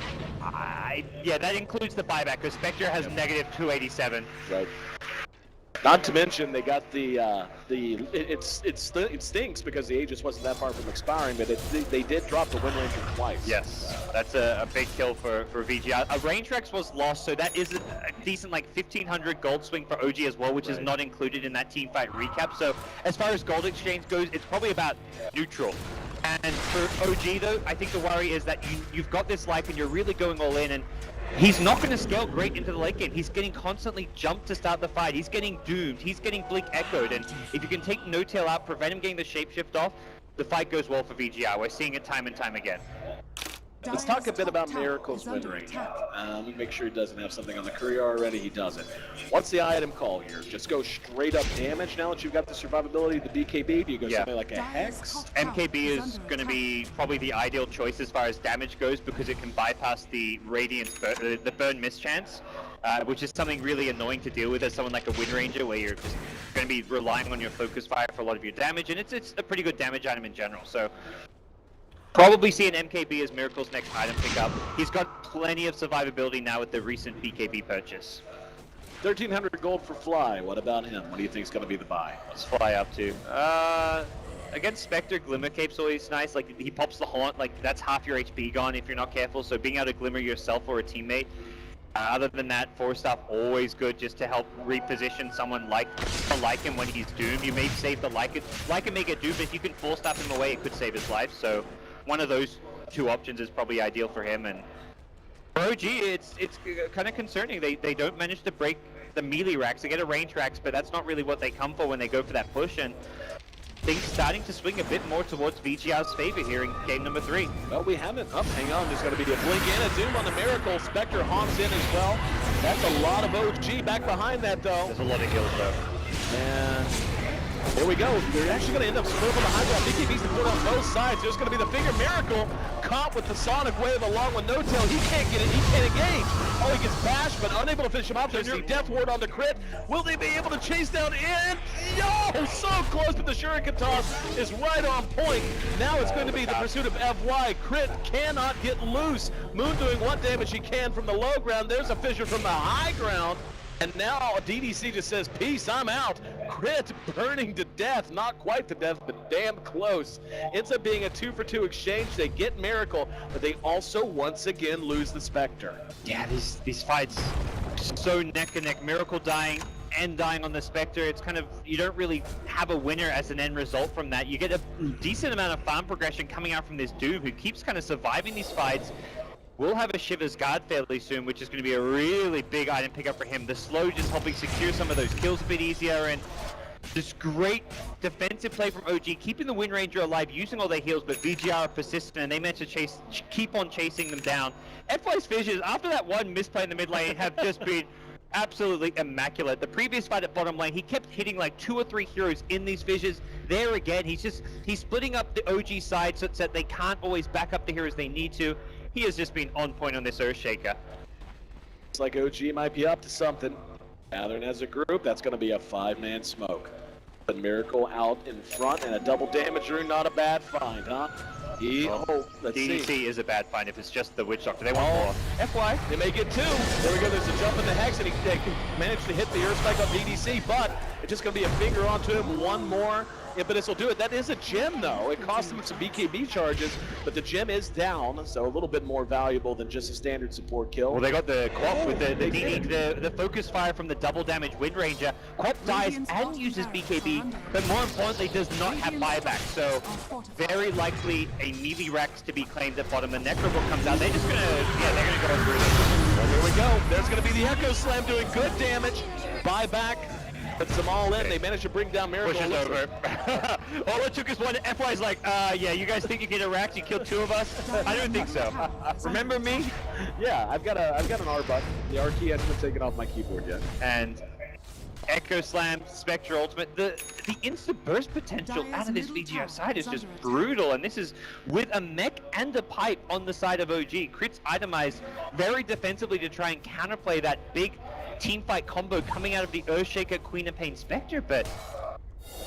Yeah, that includes the buyback, because Spectre has negative 287. Right. Not to mention they got it stinks because the Aegis wasn't that far from expiring, but they did drop the Wind Ranger twice. Yes, that's a big kill for VG. A Range Rex was lost, so that is a decent like 1500 gold swing for OG as well, which is not included in that team fight recap. So as far as gold exchange goes, it's probably about neutral. And for OG though, I think the worry is that you've got this life and you're really going all in, and he's not going to scale great into the late game. He's getting constantly jumped to start the fight. He's getting doomed. He's getting blink echoed. And if you can take No-Tail out, prevent him getting the shapeshift off, the fight goes well for VG.R. We're seeing it time and time again. Let's talk a bit about Miracle's win rate. Let me make sure he doesn't have something on the courier already. He doesn't. What's the item call here? Just go straight up damage now that you've got the survivability of the BKB? Do you go something like a Hex? MKB is going to be probably the ideal choice as far as damage goes, because it can bypass the Radiant, the burn miss chance, which is something really annoying to deal with as someone like a Wind Ranger, where you're just going to be relying on your focus fire for a lot of your damage, and it's a pretty good damage item in general. So probably see an MKB as Miracle's next item pickup. He's got plenty of survivability now with the recent BKB purchase. 1,300 gold for Fly. What about him? What do you think is going to be the buy? What's Fly up to? Against Spectre, Glimmer Cape's always nice. Like, he pops the Haunt, like, that's half your HP gone if you're not careful. So being able to Glimmer yourself or a teammate. Other than that, 4-stuff always good just to help reposition someone like him when he's doomed. You may save the Lycan may get doomed, but if you can 4-stuff him away, it could save his life. So one of those two options is probably ideal for him. And for OG, it's kind of concerning. They don't manage to break the melee racks. They get a range racks, but that's not really what they come for when they go for that push. And things starting to swing a bit more towards VG.R's favor here in game number 3. Well, we haven't. Hang on. There's going to be a blink and a Doom on the Miracle. Spectre haunts in as well. That's a lot of OG back behind that, though. There's a lot of kills, though. And here we go. They're actually going to end up swerving the high ground. BKB's deployed on both sides. There's going to be the finger Miracle caught with the Sonic Wave along with No-Tail. He can't get it. He can't engage. Oh, he gets bashed, but unable to finish him off. There's the Death Ward on the Crit. Will they be able to chase down in? Yo, so close, but the Shuriken toss is right on point. Now it's going to be the pursuit of FY. Crit cannot get loose. Moon doing what damage he can from the low ground. There's a fissure from the high ground. And now DDC just says, peace, I'm out. Crit burning to death, not quite to death, but damn close. Ends up being a 2-for-2 exchange. They get Miracle, but they also once again lose the Spectre. Yeah, these fights so neck and neck. Miracle dying and dying on the Spectre. It's kind of, you don't really have a winner as an end result from that. You get a decent amount of farm progression coming out from this Doom who keeps kind of surviving these fights. We'll have a Shiver's Guard fairly soon, which is going to be a really big item pickup for him. The slow just helping secure some of those kills a bit easier, and just great defensive play from OG, keeping the Wind Ranger alive, using all their heals, but VG.R are persistent, and they managed to keep on chasing them down. FY's Fissures, after that one misplay in the mid lane, have just been absolutely immaculate. The previous fight at bottom lane, he kept hitting like 2 or 3 heroes in these Fissures. There again, he's splitting up the OG side so that they can't always back up the heroes they need to. He has just been on point on this Earthshaker. Looks like OG might be up to something. Gathering as a group, that's going to be a 5-man smoke. But Miracle out in front and a double damage rune, not a bad find, huh? Let's DDC see. is a bad find if it's just the Witch Doctor. They want more. FY, they may get 2. There we go, there's a jump in the Hex, and they managed to hit the Earth Spike on DDC, but it's just going to be a finger onto him, one more. Impetus will do it. That is a gem, though. It cost him some BKB charges, but the gem is down, so a little bit more valuable than just a standard support kill. Well, they got the Quap with the focus fire from the double damage Wind Ranger. Quap dies and uses BKB, but more importantly, does not have buyback. So very likely a melee Rex to be claimed at bottom. The Necrobook comes out. They're just gonna, they're gonna go through this. Well, here we go. There's gonna be the Echo Slam doing good damage. Buyback. Put some all in. They managed to bring down Miracle. Pushes over. All it took is one. FY's like, yeah, you guys think you get a Rax? You killed 2 of us? I don't think so. Remember me? Yeah, I've got an R button. The R key hasn't been taken off my keyboard yet. And Echo Slam, Spectre Ultimate, the insta burst potential out of this VG.R side is just brutal, and this is with a mech and a pipe on the side of OG. Crits itemized very defensively to try and counterplay that big teamfight combo coming out of the Earthshaker, Queen of Pain, Spectre, but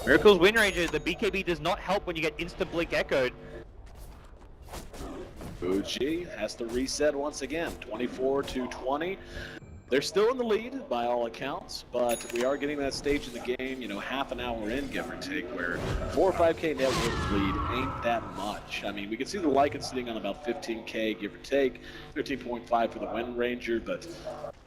Miracle's Wind Ranger, the BKB does not help when you get insta-blink echoed. Fuji has to reset once again, 24-20. They're still in the lead by all accounts, but we are getting that stage of the game, half an hour in, give or take, where 4 or 5K net worth lead ain't that much. I mean, we can see the Lycan sitting on about 15K, give or take, 13.5 for the Wind Ranger, but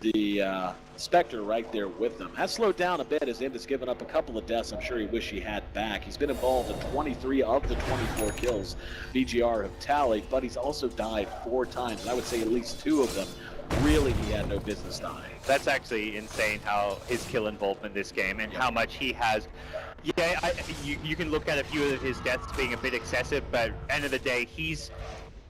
the Spectre right there with them. Has slowed down a bit as Ind has given up a couple of deaths I'm sure he wish he had back. He's been involved in 23 of the 24 kills VG.R have tallied, but he's also died 4 times, and I would say at least 2 of them really he had no business dying. That's actually insane how his kill involvement in this game and how much he has. Yeah, you can look at a few of his deaths being a bit excessive, but end of the day, he's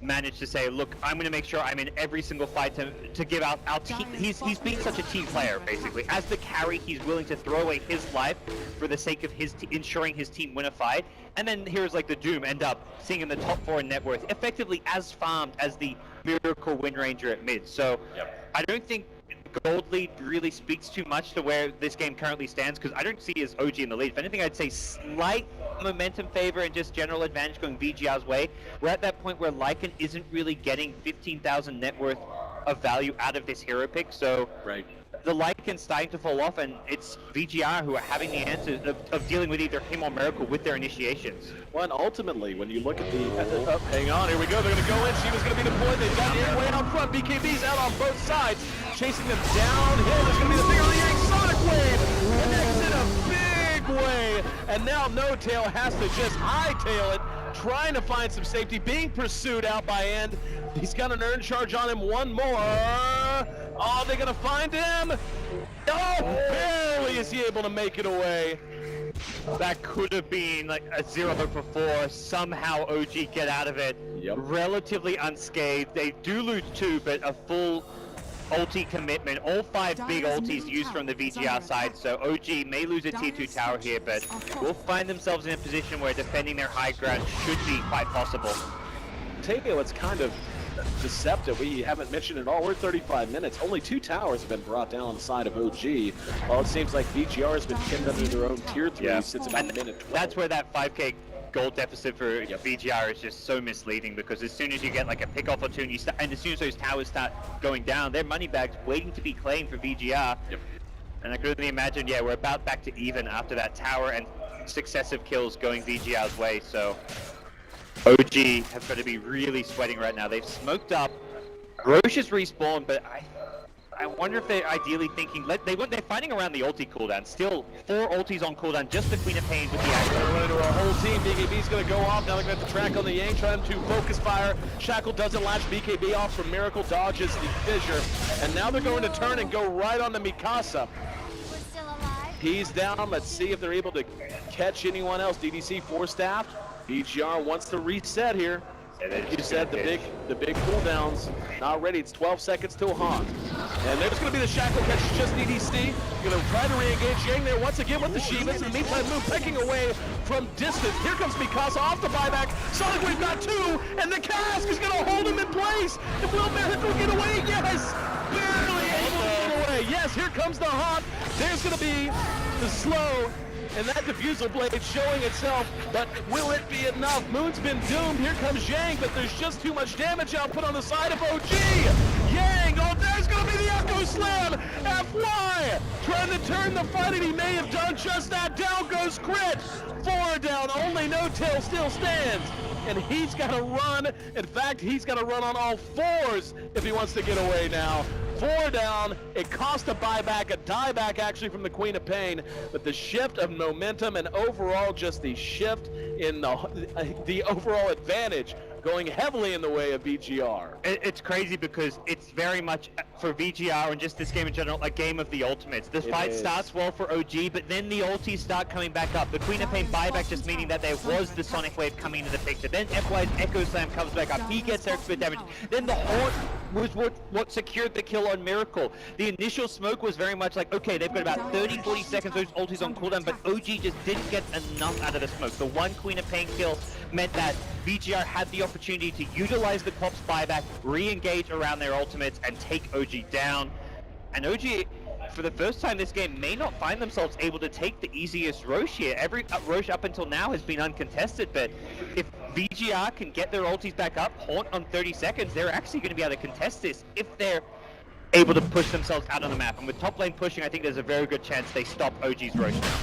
managed to say, look, I'm going to make sure I'm in every single fight to give out our team. He's being such a team player, basically. As the carry, he's willing to throw away his life for the sake of his ensuring his team win a fight. And then here's like the Doom end up seeing in the top 4 in net worth, effectively as farmed as the Miracle Wind Ranger at mid. So I don't think Gold lead really speaks too much to where this game currently stands, because I don't see his OG in the lead. If anything, I'd say slight momentum favor and just general advantage going VG.R's way. We're at that point where Lycan isn't really getting 15,000 net worth of value out of this hero pick, so the Lycan's starting to fall off, and it's VG.R who are having the answer of dealing with either him or Miracle with their initiations. Well, and ultimately, when you look at the hang on, here we go, they're going to go in, she was going to be deployed, they've got the way out front, BKB's out on both sides, chasing them downhill, there's going to be the finger of the earring, Sonic Wave, connects in a big way, and now No Tail has to just hightail it, trying to find some safety, being pursued out by End. He's got an earn charge on him, one more. Oh, they're gonna find him. Oh, barely is he able to make it away. That could have been like a 0 for 4. Somehow OG get out of it relatively unscathed. They do lose 2, but a full ulti commitment. All 5 big ultis used from the VG.R side, so OG may lose a tier 2 tower here, but will find themselves in a position where defending their high ground should be quite possible. Tayo, it's kind of deceptive. We haven't mentioned it all. We're 35 minutes. Only 2 towers have been brought down on the side of OG. Well, it seems like VG.R has been pinned under their own tier 3 since about minute 12. That's where that 5K gold deficit for VG.R is just so misleading, because as soon as you get like a pick off or 2 and as soon as those towers start going down, their money bags waiting to be claimed for VG.R. And I could only imagine, yeah, we're about back to even after that tower and successive kills going VG.R's way, so OG have got to be really sweating right now. They've smoked up. Roche is respawned, but I wonder if they're ideally thinking, they're fighting around the ulti cooldown. Still, 4 ultis on cooldown, just the Queen of Pain with the action. They're running to our whole team. BKB's going to go off. Now they're going to have to track on the Yang, trying to focus fire. Shackle doesn't latch BKB off from Miracle, dodges the fissure. And now they're going to turn and go right on the Mikasa. We're still alive. He's down. Let's see if they're able to catch anyone else. DDC 4-staffed. VG.R wants to reset here. You said the big cooldowns not ready. It's 12 seconds till Haunt. And there's going to be the Shackle catch, just DDC. Going to try to re-engage Yang there once again with the Shivas. In the meantime, Moon pecking away from distance. Here comes Mikasa off the buyback. Sonic Wave got 2, and the Cask is going to hold him in place. And will Miracle get away? Yes! Barely able to get away. Yes, here comes the Haunt. There's going to be the slow. And that diffusal blade showing itself, but will it be enough? Moon's been doomed. Here comes Yang, but there's just too much damage output on the side of OG. Yang, oh, there's going to be the Echo Slam. FY trying to turn the fight, and he may have done just that. Down goes Crit. 4 down, only No Tail still stands. And he's got to run. In fact, he's got to run on all 4s if he wants to get away now. 4 down. It cost a buyback, a dieback actually from the Queen of Pain, but the shift of momentum and overall just the shift in the overall advantage going heavily in the way of VG.R. It's crazy because it's very much, for VG.R and just this game in general, a game of the ultimates. This fight starts well for OG, but then the ultis start coming back up. The Queen of Pain buyback just meaning that there was the Sonic Wave coming into the picture. Then FY's Echo Slam comes back up. He gets expert damage. Then the Haunt was what secured the kill on Miracle. The initial smoke was very much like, okay, they've got about 30-40 seconds, those ultis on cooldown, but OG just didn't get enough out of the smoke. The one Queen of Pain kill meant that VG.R had the opportunity to utilize the Cops buyback, re-engage around their ultimates, and take OG down. And OG, for the first time this game, may not find themselves able to take the easiest Roche here. Every Roche up until now has been uncontested, but if VG.R can get their ultis back up, Haunt on 30 seconds, they're actually going to be able to contest this if they're able to push themselves out on the map. And with top lane pushing, I think there's a very good chance they stop OG's Roche now.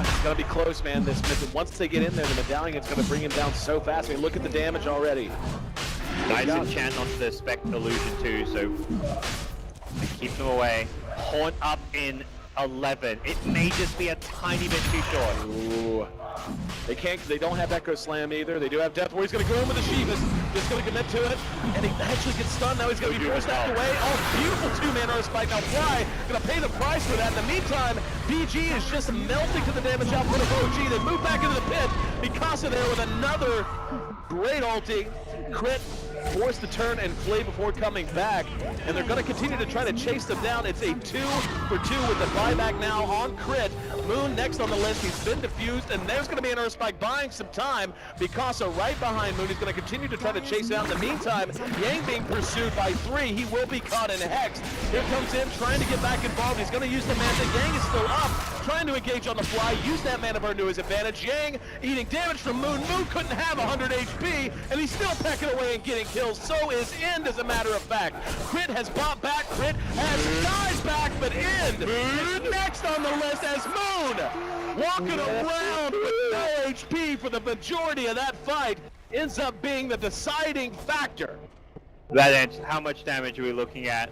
It's going to be close, man. Once they get in there, the medallion is going to bring him down so fast. I mean, look at the damage already. Nice enchant onto the Spec illusion too, so they keep them away. Haunt up in 11. It may just be a tiny bit too short. Ooh. They don't have Echo Slam either. They do have Death Ward. He's going to go in with the Shivas. Just going to commit to it. And he actually gets stunned. Now he's going to be forced out away. Oh, beautiful 2-man Earth Spike. Now Fly going to pay the price for that. In the meantime, BG is just melting to the damage output of OG. They move back into the pit. Mikasa there with another great ulti. Crit forced to turn and flee before coming back, and they're going to continue to try to chase them down. It's a 2-for-2 with the buyback now on Crit. Moon next on the list. He's been defused, and there's going to be an Earth Spike buying some time. Mikasa right behind Moon. He's going to continue to try to chase it out. In the meantime, Yang being pursued by 3. He will be caught in Hex. Here comes him trying to get back involved. He's going to use the Manta. Yang is still up, trying to engage on the fly. Use that Mana Burn to his advantage. Yang eating damage from Moon. Moon couldn't have 100 HP, and he's still pecking away and getting kills. So is End, as a matter of fact. Crit has bought back. Crit has died back, but End is next on the list as Moon, walking around with no HP for the majority of that fight, ends up being the deciding factor. That ends. How much damage are we looking at?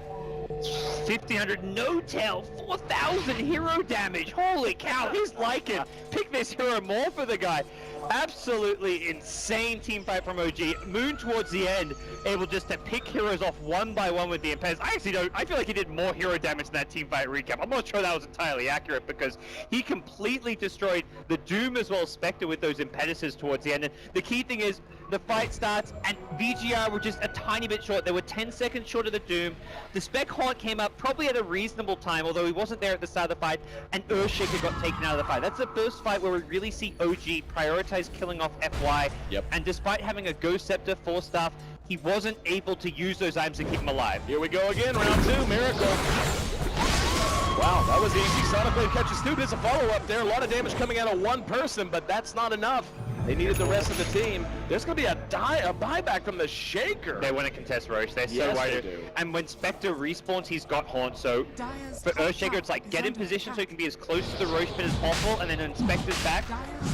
1,500 No Tail, 4,000 hero damage. Holy cow, he's liking. Pick this hero more for the guy. Absolutely insane team fight from OG. Moon towards the end, able just to pick heroes off one by one with the impediments. I feel like he did more hero damage in that team fight recap. I'm not sure that was entirely accurate because he completely destroyed the Doom as well as Spectre with those impetuses towards the end. And the key thing is, the fight starts and VG.R were just a tiny bit short. They were 10 seconds short of the Doom. The Spec Haunt came up probably at a reasonable time, although he wasn't there at the start of the fight, and Earthshaker got taken out of the fight. That's the first fight where we really see OG prioritize killing off FY, and despite having a Ghost Scepter, 4-staff, he wasn't able to use those items to keep him alive. Here we go again, round 2, Miracle. Wow, that was easy. Sonic Wave catches 2, there's a follow-up there. A lot of damage coming out of one person, but that's not enough. They needed the rest of the team. There's going to be a buyback from the Shaker. They want to contest Roche. They're so Yes, worried. they do. And when Spectre respawns, he's got Haunt. So Dire's for top Earthshaker, tower it's like is get in under position so he attack. can be as close to the Roche pit as possible. And then when Spectre's back,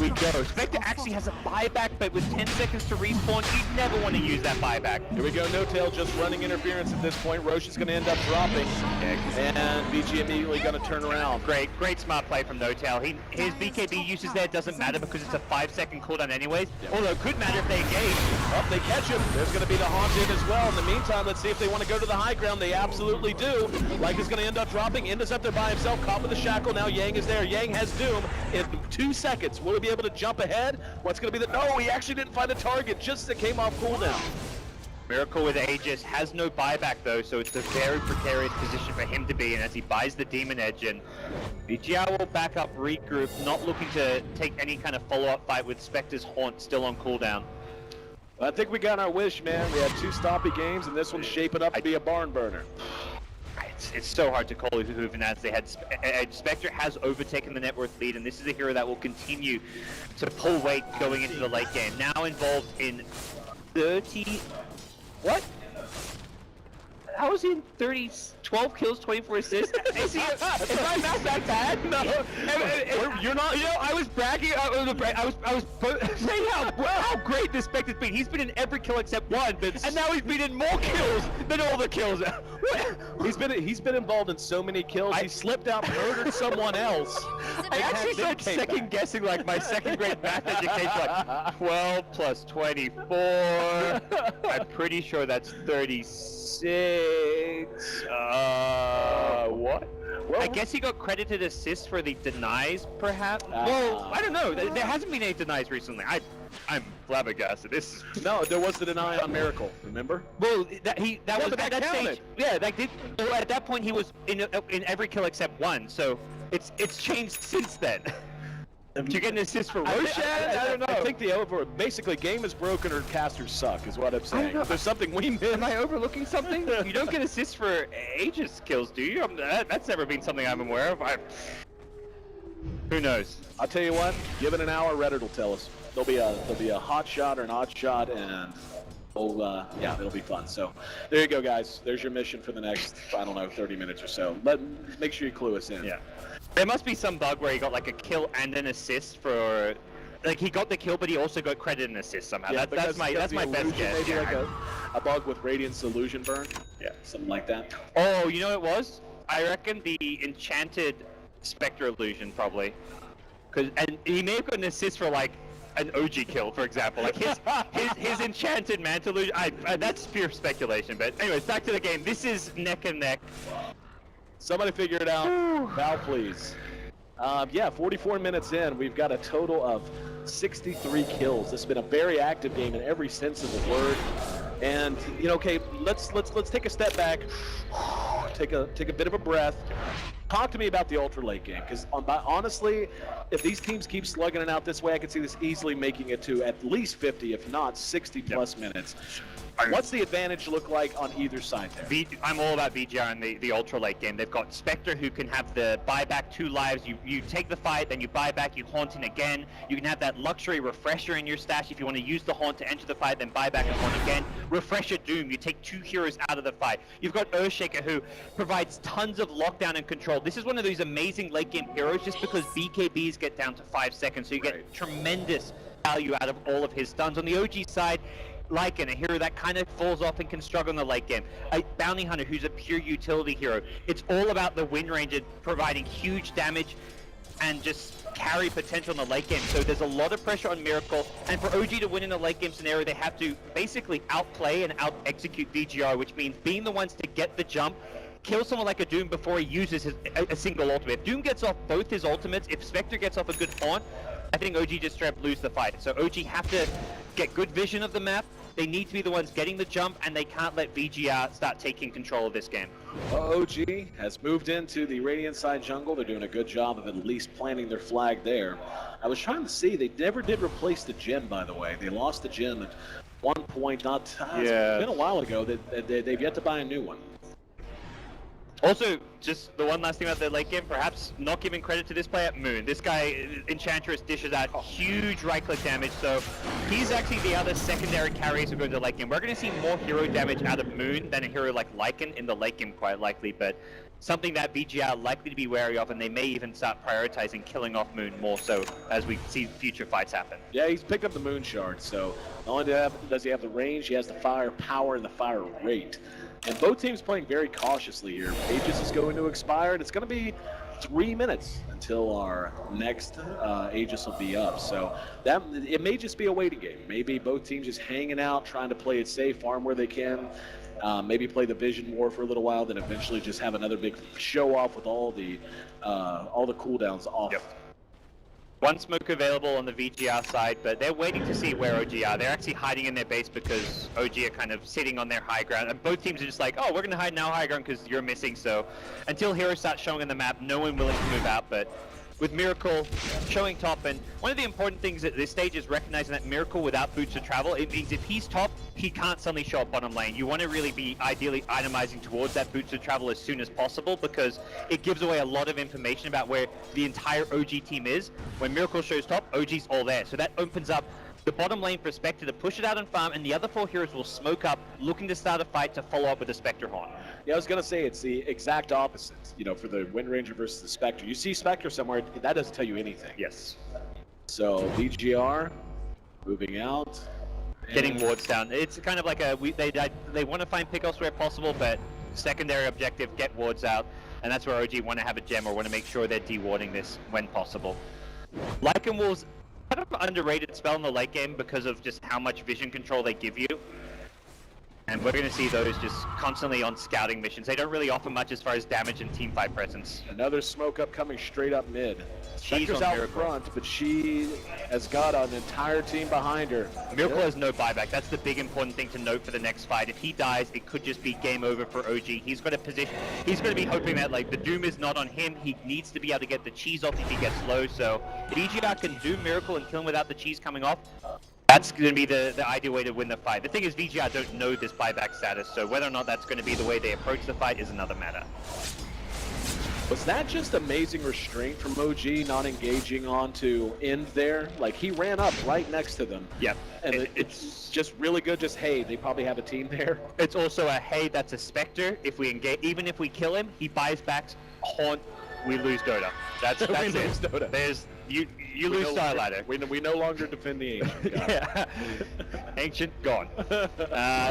we go. Spectre actually has a buyback, but with 10 seconds to respawn, you'd never want to use that buyback. Here we go, No Tail just running interference at this point. Roche is going to end up dropping, and VG immediately going to turn around. Great smart play from No Tail. His BKB usage there doesn't matter because it's a 5-second cooldown anyways. Although it could matter if they engage. Well, they catch him. There's going to be the Haunt in as well. In the meantime, let's see if they want to go to the high ground. They absolutely do. Like is going to end up dropping. Intercept there by himself, caught with the shackle. Now Yang is there. Yang has Doom in 2 seconds. Will he be able to jump ahead? What's going to be the... No, he actually didn't find a target just as it came off cooldown. Miracle with Aegis has no buyback though, so it's a very precarious position for him to be in as he buys the Demon Edge, and VG.R will back up, regroup, not looking to take any kind of follow-up fight with Spectre's Haunt still on cooldown. I think we got our wish, man. We had 2 stoppy games, and this one's shaping up to be a barn burner. It's so hard to call who as they had. Spectre has overtaken the net worth lead, and this is a hero that will continue to pull weight going into the late game. Now involved in 30... What? How was he in 12 kills, 24 assists? Is my math that bad? No. You're not. You know, I was bragging. I was saying how great this Spectre's been. He's been in every kill except one, and now he's been in more kills than all the kills. He's been involved in so many kills. He slipped out, murdered someone else. I actually started second guessing like my second grade math education, like 12 plus 24. I'm pretty sure that's 36. What? Well, I guess he got credited assists for the denies, perhaps. Well, I don't know. There hasn't been any denies recently. I'm flabbergasted. This is... No, there was the deny on Miracle. Remember? Well, that was but that at that counted. stage. Yeah, that did. Well, at that point, he was in every kill except one. So it's changed since then. Did you get an assist for Roshan? I don't know. I think basically game is broken or casters suck is what I'm saying. If there's something we missed. Am I overlooking something? You don't get assists for Aegis kills, do you? That's never been something I'm aware of. Who knows? I'll tell you what. Give it an hour, Reddit will tell us. There'll be a hot shot or an odd shot, and yeah, it'll be fun. So there you go, guys. There's your mission for the next, I don't know, 30 minutes or so. Make sure you clue us in. Yeah. There must be some bug where he got like a kill and an assist for, like he got the kill, but he also got credit and assist somehow. Yeah, that's my best guess. Maybe like a bug with Radiant's illusion burn. Yeah, something like that. Oh, you know what it was? I reckon the enchanted Spectre illusion probably, and he may have got an assist for like an OG kill, for example. Like his enchanted mantle illusion. That's pure speculation. But anyways, back to the game. This is neck and neck. Somebody figure it out. Val, please. Yeah, 44 minutes in, we've got a total of 63 kills. This has been a very active game in every sense of the word. And you know, okay, let's take a step back, take a bit of a breath. Talk to me about the ultra late game, because honestly, if these teams keep slugging it out this way, I could see this easily making it to at least 50, if not 60 plus minutes. What's the advantage look like on either side there? I'm all about VG.R in the ultra late game. They've got Spectre who can have the buyback 2 lives. You take the fight, then you buy back, you haunt in again. You can have that luxury refresher in your stash if you want to use the haunt to enter the fight, then buy back and haunt again. Refresher Doom, you take 2 heroes out of the fight. You've got Earthshaker who provides tons of lockdown and control. This is one of those amazing late game heroes just because BKBs get down to 5 seconds, so you get tremendous value out of all of his stuns. On the OG side, Lycan, a hero that kind of falls off and can struggle in the late game. A Bounty Hunter who's a pure utility hero. It's all about the win range and providing huge damage and just carry potential in the late game. So there's a lot of pressure on Miracle, and for OG to win in a late game scenario, they have to basically outplay and out-execute VG.R, which means being the ones to get the jump, kill someone like a Doom before he uses a single ultimate. If Doom gets off both his ultimates, if Spectre gets off a good haunt, I think OG just straight up lose the fight. So OG have to get good vision of the map. They need to be the ones getting the jump, and they can't let VG.R start taking control of this game. OG has moved into the Radiant side jungle. They're doing a good job of at least planting their flag there. I was trying to see, they never did replace the gem, by the way. They lost the gem at one point, it's been a while ago. They've yet to buy a new one. Also, just the one last thing about the late game, perhaps not giving credit to this player, Moon. This guy, Enchantress, dishes out huge right-click damage, so he's actually the other secondary carries who go into the late game. We're going to see more hero damage out of Moon than a hero like Lycan in the late game, quite likely, but something that VG.R likely to be wary of, and they may even start prioritizing killing off Moon more so as we see future fights happen. Yeah, he's picked up the Moon Shard, so not only does he have the range, he has the fire power and the fire rate. And both teams playing very cautiously here. Aegis is going to expire, and it's going to be 3 minutes until our next Aegis will be up. So that it may just be a waiting game. Maybe both teams just hanging out, trying to play it safe, farm where they can. Maybe play the Vision War for a little while, then eventually just have another big show off with all the cooldowns off. Yep. One smoke available on the VG.R side, but they're waiting to see where OG are. They're actually hiding in their base because OG are kind of sitting on their high ground, and both teams are just like, oh, we're going to hide in our high ground because you're missing, so until heroes start showing on the map, no one willing to move out, but with Miracle showing top, and one of the important things at this stage is recognizing that Miracle without boots to travel, it means if he's top, he can't suddenly show up bottom lane. You want to really be ideally itemizing towards that boots to travel as soon as possible because it gives away a lot of information about where the entire OG team is. When Miracle shows top, OG's all there, so that opens up the bottom lane perspective to push it out on farm, and the other 4 heroes will smoke up, looking to start a fight to follow up with the Spectre Horn. Yeah, I was going to say it's the exact opposite, you know, for the Wind Ranger versus the Spectre. You see Spectre somewhere, that doesn't tell you anything. Yes. So VG.R moving out. Getting wards down. It's kind of like they want to find pickoffs where possible, but secondary objective, get wards out, and that's where OG want to have a gem or want to make sure they're dewarding this when possible. Lycan Wolves, kind of underrated spell in the late game because of just how much vision control they give you. And we're going to see those just constantly on scouting missions. They don't really offer much as far as damage and teamfight presence. Another smoke up coming straight up mid. She's Spectre's on out Miracle. front, but she has got an entire team behind her. Miracle has no buyback. That's the big important thing to note for the next fight. If he dies, it could just be game over for OG. He's got a position. He's going to be hoping that like the doom is not on him. He needs to be able to get the cheese off if he gets low. So if VG.R can do Miracle and kill him without the cheese coming off, that's going to be the ideal way to win the fight. The thing is, VG.R don't know this buyback status, so whether or not that's going to be the way they approach the fight is another matter. Was that just amazing restraint from OG not engaging onto end there? Like, he ran up right next to them. Yep. And it's just really good, just, hey, they probably have a team there. It's also a, hey, that's a Spectre. If we engage, even if we kill him, he buys back Haunt, we lose Dota. That's We it. lose Dota. There's, you lose Starladder. We no longer defend the Ancient. Yeah. Ancient, gone.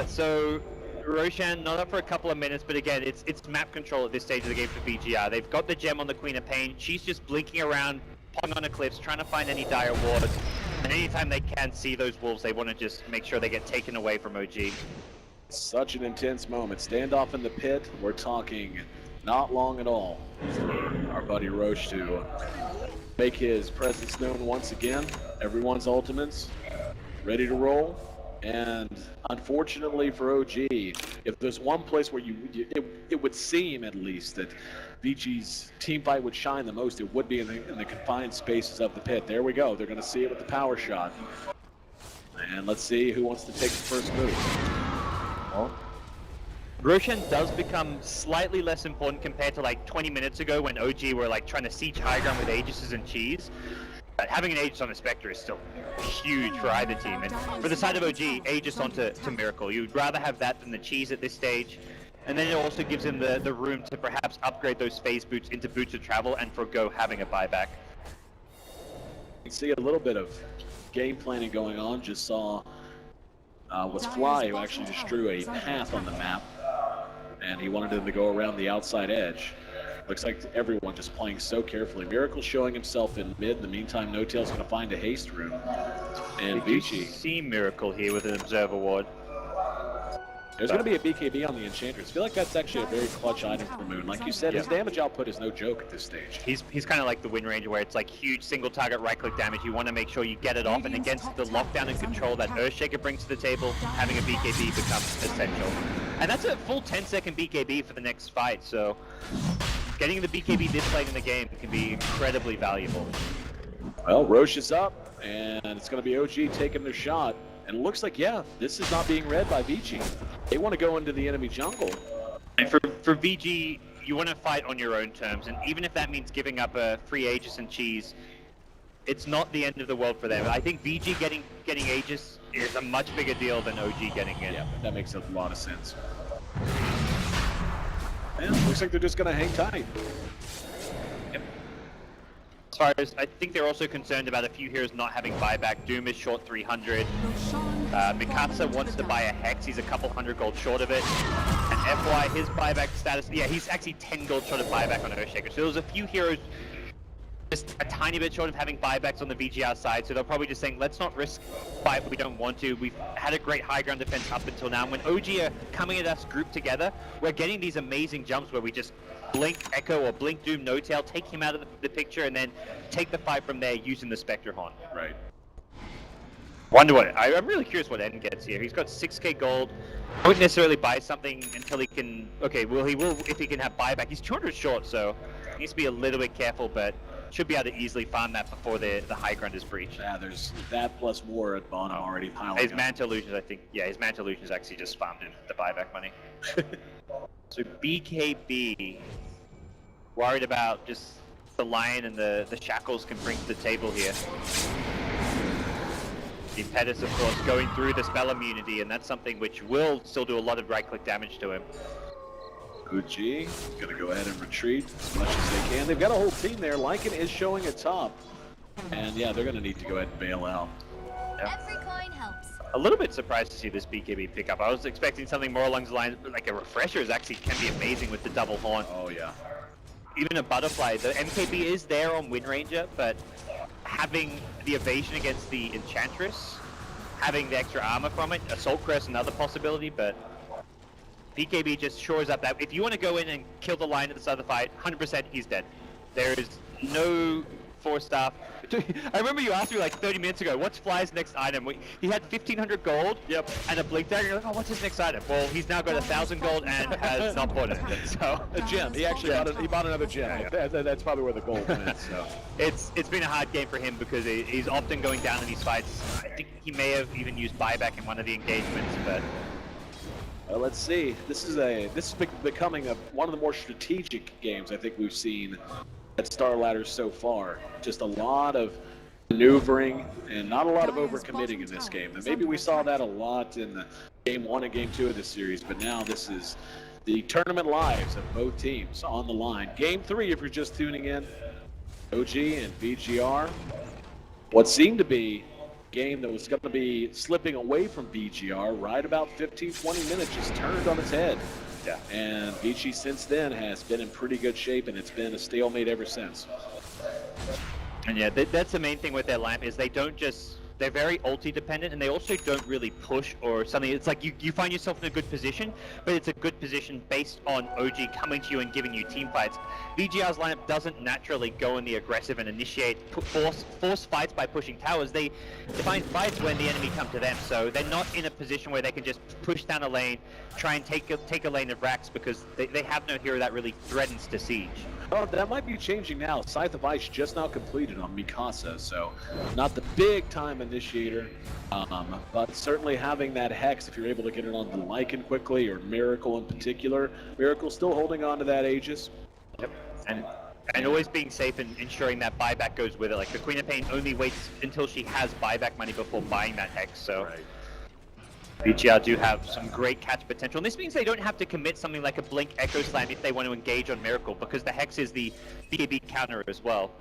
So Roshan not up for a couple of minutes, but again, it's map control at this stage of the game for VG.R. They've got the gem on the Queen of Pain. She's just blinking around, pulling on eclipse, trying to find any dire wards. And anytime they can see those wolves, they want to just make sure they get taken away from OG. Such an intense moment. Standoff in the pit. We're talking not long at all for our buddy Roche to make his presence known once again. Everyone's ultimates ready to roll. And unfortunately for OG, if there's one place where it would seem at least that VG's team fight would shine the most, it would be in the confined spaces of the pit. There we go. They're going to see it with the power shot. And let's see who wants to take the first move. Well, Roshan does become slightly less important compared to like 20 minutes ago when OG were like trying to siege high ground with Aegises and cheese. But having an Aegis on a Spectre is still huge for either team. And for the side of OG, Aegis onto Miracle. You'd rather have that than the cheese at this stage. And then it also gives him the room to perhaps upgrade those phase boots into boots of travel and forgo having a buyback. You can see a little bit of game planning going on. Just saw was Fly, who actually just drew a path on the map. And he wanted him to go around the outside edge. Looks like everyone just playing so carefully. Miracle showing himself in mid. In the meantime, No Tail's going to find a haste room. And Vici. See Miracle here with an Observer Ward. There's going to be a BKB on the Enchantress. I feel like that's actually a very clutch item for Moon. Like you said, his damage output is no joke at this stage. He's kind of like the Wind Ranger where it's like huge single target right click damage. You want to make sure you get it off, and against the lockdown and control that Earthshaker brings to the table, having a BKB becomes essential. And that's a full 10-second BKB for the next fight, so getting the BKB this late in the game can be incredibly valuable. Well, Roche is up, and it's going to be OG taking their shot. And it looks like, yeah, this is not being read by Vici. They want to go into the enemy jungle. And for VG, you want to fight on your own terms, and even if that means giving up a free Aegis and cheese, it's not the end of the world for them. I think VG getting Aegis is a much bigger deal than OG getting it. Yeah, that makes a lot of sense. And looks like they're just going to hang tight. As far as, I think they're also concerned about a few heroes not having buyback. Doom is short 300. Mikasa wants to buy a Hex. He's a couple hundred gold short of it. And FY, his buyback status, yeah, he's actually 10 gold short of buyback on Earthshaker. So there's a few heroes just a tiny bit short of having buybacks on the VG.R side. So they're probably just saying, let's not risk buy if we don't want to. We've had a great high ground defense up until now. When OG are coming at us grouped together, we're getting these amazing jumps where we just blink Echo or blink Doom No Tail, take him out of the picture, and then take the fight from there using the Spectre Horn. Right. Wonder what, I'm really curious what N gets here. He's got 6k gold. Won't necessarily buy something until he can, okay, well he will if he can have buyback. He's 200 short, so he needs to be a little bit careful, but should be able to easily farm that before the high ground is breached. Yeah, there's that plus more at Bono already piling His up. Manta Illusions, I think, yeah, his Manta Illusions actually just farmed in the buyback money. So BKB, worried about just the lion and the shackles can bring to the table here. The Impetus, of course, going through the spell immunity, and that's something which will still do a lot of right-click damage to him. OG gonna go ahead and retreat as much as they can. They've got a whole team there. Lycan is showing a top. And yeah, they're gonna need to go ahead and bail out. Yeah. Every coin helps. A little bit surprised to see this BKB pick up. I was expecting something more along the lines, like a refresher actually can be amazing with the double horn. Oh yeah. Even a butterfly. The MKB is there on Wind Ranger, but having the evasion against the Enchantress, having the extra armor from it, Assault Crest another possibility, but BKB just shores up that if you want to go in and kill the lion at the start of the fight, 100% he's dead. There is no force staff. I remember you asked me like 30 minutes ago, what's Fly's next item? He had 1,500 gold and a blink dagger. You're like, oh, what's his next item? Well, he's now got 1,000 gold and has not bought anything. So a gem. He actually bought another gem. Yeah. That's probably where the gold went. So it's been a hard game for him because he's often going down in these fights. I think he may have even used buyback in one of the engagements, but. Well, let's see. This is becoming one of the more strategic games I think we've seen at Starladder so far. Just a lot of maneuvering and not a lot of overcommitting in this game. And maybe we saw that a lot in the game 1 and game 2 of this series, but now this is the tournament lives of both teams on the line. Game 3, if you're just tuning in, OG and VG.R. What seemed to be game that was going to be slipping away from VG.R right about 15-20 minutes just turned on its head. Yeah. And Vici since then has been in pretty good shape, and it's been a stalemate ever since. And yeah, that's the main thing with their lamp is they're very ulti dependent, and they also don't really push or something. It's like you find yourself in a good position, but it's a good position based on OG coming to you and giving you team fights. VG.R's lineup doesn't naturally go in the aggressive and initiate force fights by pushing towers. They find fights when the enemy come to them, so they're not in a position where they can just push down a lane, try and take a lane of racks because they have no hero that really threatens to siege. Well, that might be changing now. Scythe of Ice just now completed on Mikasa, so not the big-time initiator, but certainly having that Hex, if you're able to get it on the Lycan quickly, or Miracle in particular. Miracle still holding on to that Aegis. Yep. And always being safe and ensuring that buyback goes with it. Like the Queen of Pain only waits until she has buyback money before buying that Hex, so... Right. VG.R do have some great catch potential, and this means they don't have to commit something like a Blink Echo Slam if they want to engage on Miracle, because the Hex is the BKB counter as well.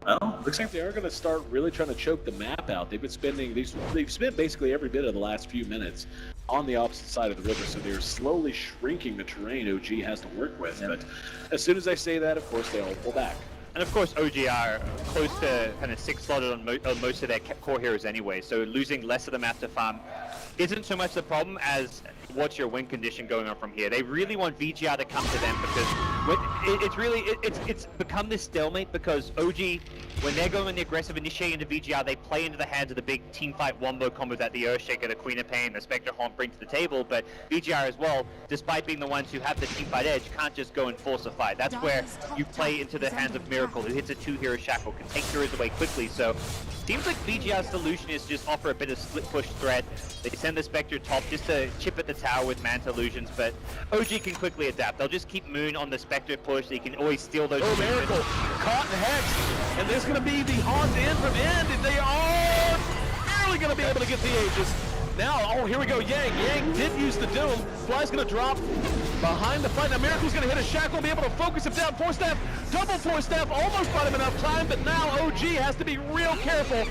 Well, looks like they are going to start really trying to choke the map out. They've spent basically every bit of the last few minutes on the opposite side of the river, so they're slowly shrinking the terrain OG has to work with. But as soon as I say that, of course, they all pull back. And of course, OG are close to kind of 6 slotted on most of their core heroes anyway, so losing less of the map to farm isn't so much the problem as what's your win condition going on from here. They really want VG.R to come to them because it's become this stalemate because OG, when they're going on the aggressive initiating into VG.R, they play into the hands of the big team fight wombo combos that the Earthshaker, the Queen of Pain, the Spectre Horn bring to the table, but VG.R as well, despite being the ones who have the team fight edge, can't just go and force a fight. That's where you play into the hands of Miracle, who hits a 2-hero shackle, can take heroes away quickly, so Seems like VG.R's solution is just offer a bit of split push threat. They send the Spectre top just to chip at the tower with Manta illusions, but OG can quickly adapt. They'll just keep Moon on the Spectre push. They can always steal those. Oh, Miracle caught in Hex, and there's going to be the haunt in from end, and they are barely going to be able to get the Aegis. Now, oh, here we go, Yang. Yang did use the Doom. Fly's going to drop behind the fight. Now, Miracle's going to hit a shackle, be able to focus him down. Force staff, double force staff, almost bought him enough time, but now OG has to be real careful.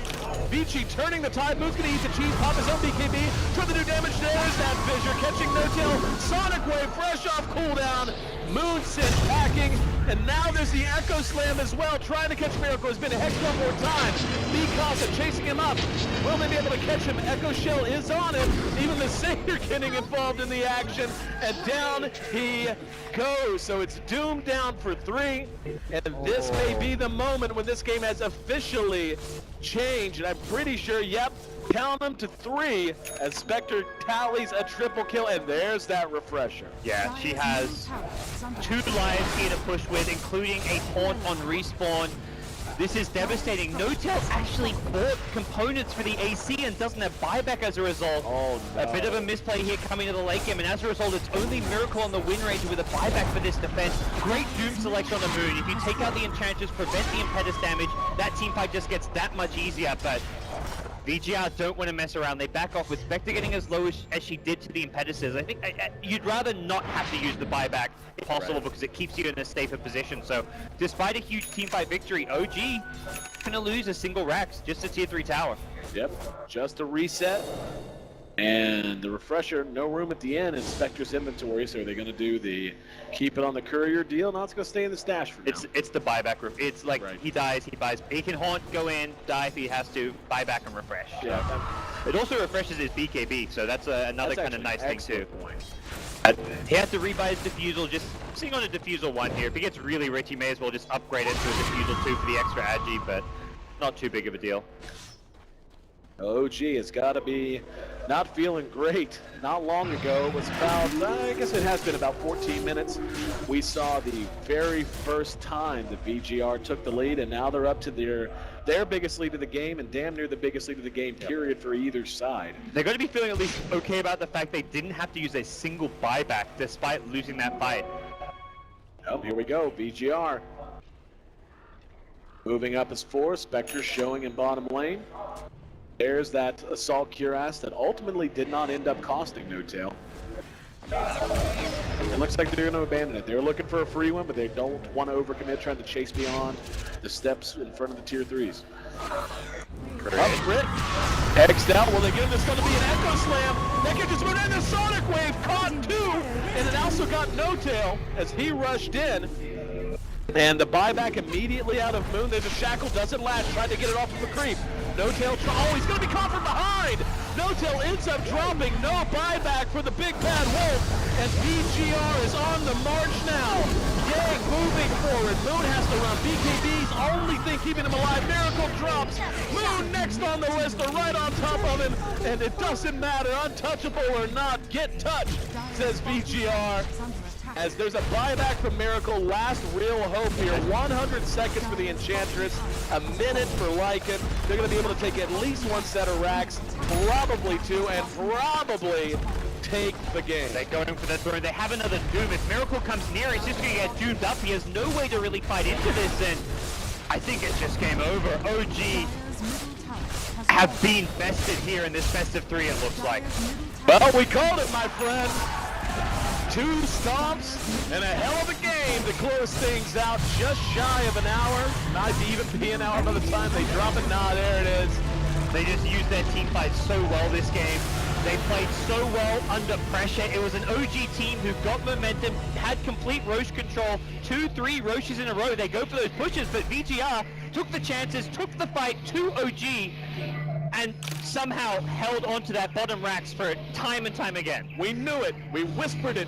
Vici turning the tide, Moon's going to eat the cheese, pop his own BKB, for the new damage. There's that Fissure, catching no tail. Sonic Wave, fresh off cooldown. Moon sent packing, and now there's the Echo Slam as well, trying to catch Miracle. Has been hexed one more time. Mikasa chasing him up. Will they be able to catch him? Echo Shell is on him. Even the Savior getting involved in the action, and down he goes. So it's Doom down for 3, and this may be the moment when this game has officially changed. And I'm pretty sure, yep, count them to 3 as Spectre tallies a triple kill, and there's that refresher. Yeah, she has 2 Lions here to push with, including a taunt on respawn. This is devastating. No-Tail actually bought components for the AC and doesn't have buyback as a result. Oh, no. A bit of a misplay here coming to the late game, and as a result, it's only Miracle on the win range with a buyback for this defense. Great Doom select on the Moon. If you take out the Enchantress, prevent the Impetus damage, that team fight just gets that much easier, but VG.R don't want to mess around. They back off with Spectre getting as low as she did to the Impetuses. I think you'd rather not have to use the buyback if possible, right, because it keeps you in a safer position. So despite a huge teamfight victory, OG gonna lose a single Rax, just a tier 3 tower. Yep, just a reset. And the refresher, no room at the end in Spectre's inventory, so are they going to do the keep it on the courier deal? No, it's going to stay in the stash for now. It's the buyback. It's like, right, he dies, he buys. He can haunt, go in, die if he has to, buy back and refresh. Yeah. It also refreshes his BKB, so that's another kind of nice thing too. Point. He has to rebuy his Diffusal, just sitting on a Diffusal 1 here. If he gets really rich, he may as well just upgrade it to a Diffusal 2 for the extra agi, but not too big of a deal. OG has got to be not feeling great. Not long ago, it was about, I guess it has been about 14 minutes. We saw the very first time the VG.R took the lead, and now they're up to their biggest lead of the game, and damn near the biggest lead of the game, period, for either side. They're going to be feeling at least okay about the fact they didn't have to use a single buyback despite losing that fight. Oh, here we go, VG.R. Moving up as 4, Spectre showing in bottom lane. There's that Assault Cuirass that ultimately did not end up costing No-Tail. It looks like they're going to abandon it. They're looking for a free one, but they don't want to overcommit, trying to chase beyond the steps in front of the tier 3s. Up Crit, X'd out. Will they get him? There's going to be an Echo Slam. That can just move in. The Sonic Wave caught 2, and it also got No-Tail as he rushed in. And the buyback immediately out of Moon. There's a shackle, doesn't last. Tried to get it off of the creep. No-Tail, oh, he's going to be caught from behind. No-Tail ends up dropping. No buyback for the big bad wolf. And VG.R is on the march now. Yang moving forward. Moon has to run. BKB's only thing keeping him alive. Miracle drops. Moon next on the list, or right on top of him. And it doesn't matter, untouchable or not. Get touched, says VG.R. As there's a buyback from Miracle, last real hope here. 100 seconds for the Enchantress, a minute for Lycan. They're going to be able to take at least 1 set of racks, probably 2, and probably take the game. They're going for the throw. They have another Doom. If Miracle comes near, he's just going to get doomed up. He has no way to really fight into this, and I think it's just game over. OG have been bested here in this best of 3, it looks like. Well, we called it, my friend. 2 stomps and a hell of a game to close things out, just shy of an hour. Might even be an hour by the time they drop it. Nah, there it is. They just used their team fight so well this game. They played so well under pressure. It was an OG team who got momentum, had complete Roche control, 2-3 Roches in a row. They go for those pushes, but VG.R took the chances, took the fight to OG, and somehow held onto that bottom racks for time and time again. We knew it. We whispered it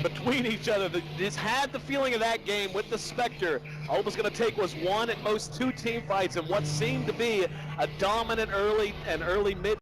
between each other. Just had the feeling of that game with the Spectre. All it was going to take was 1, at most 2 team fights, and what seemed to be a dominant early and early mid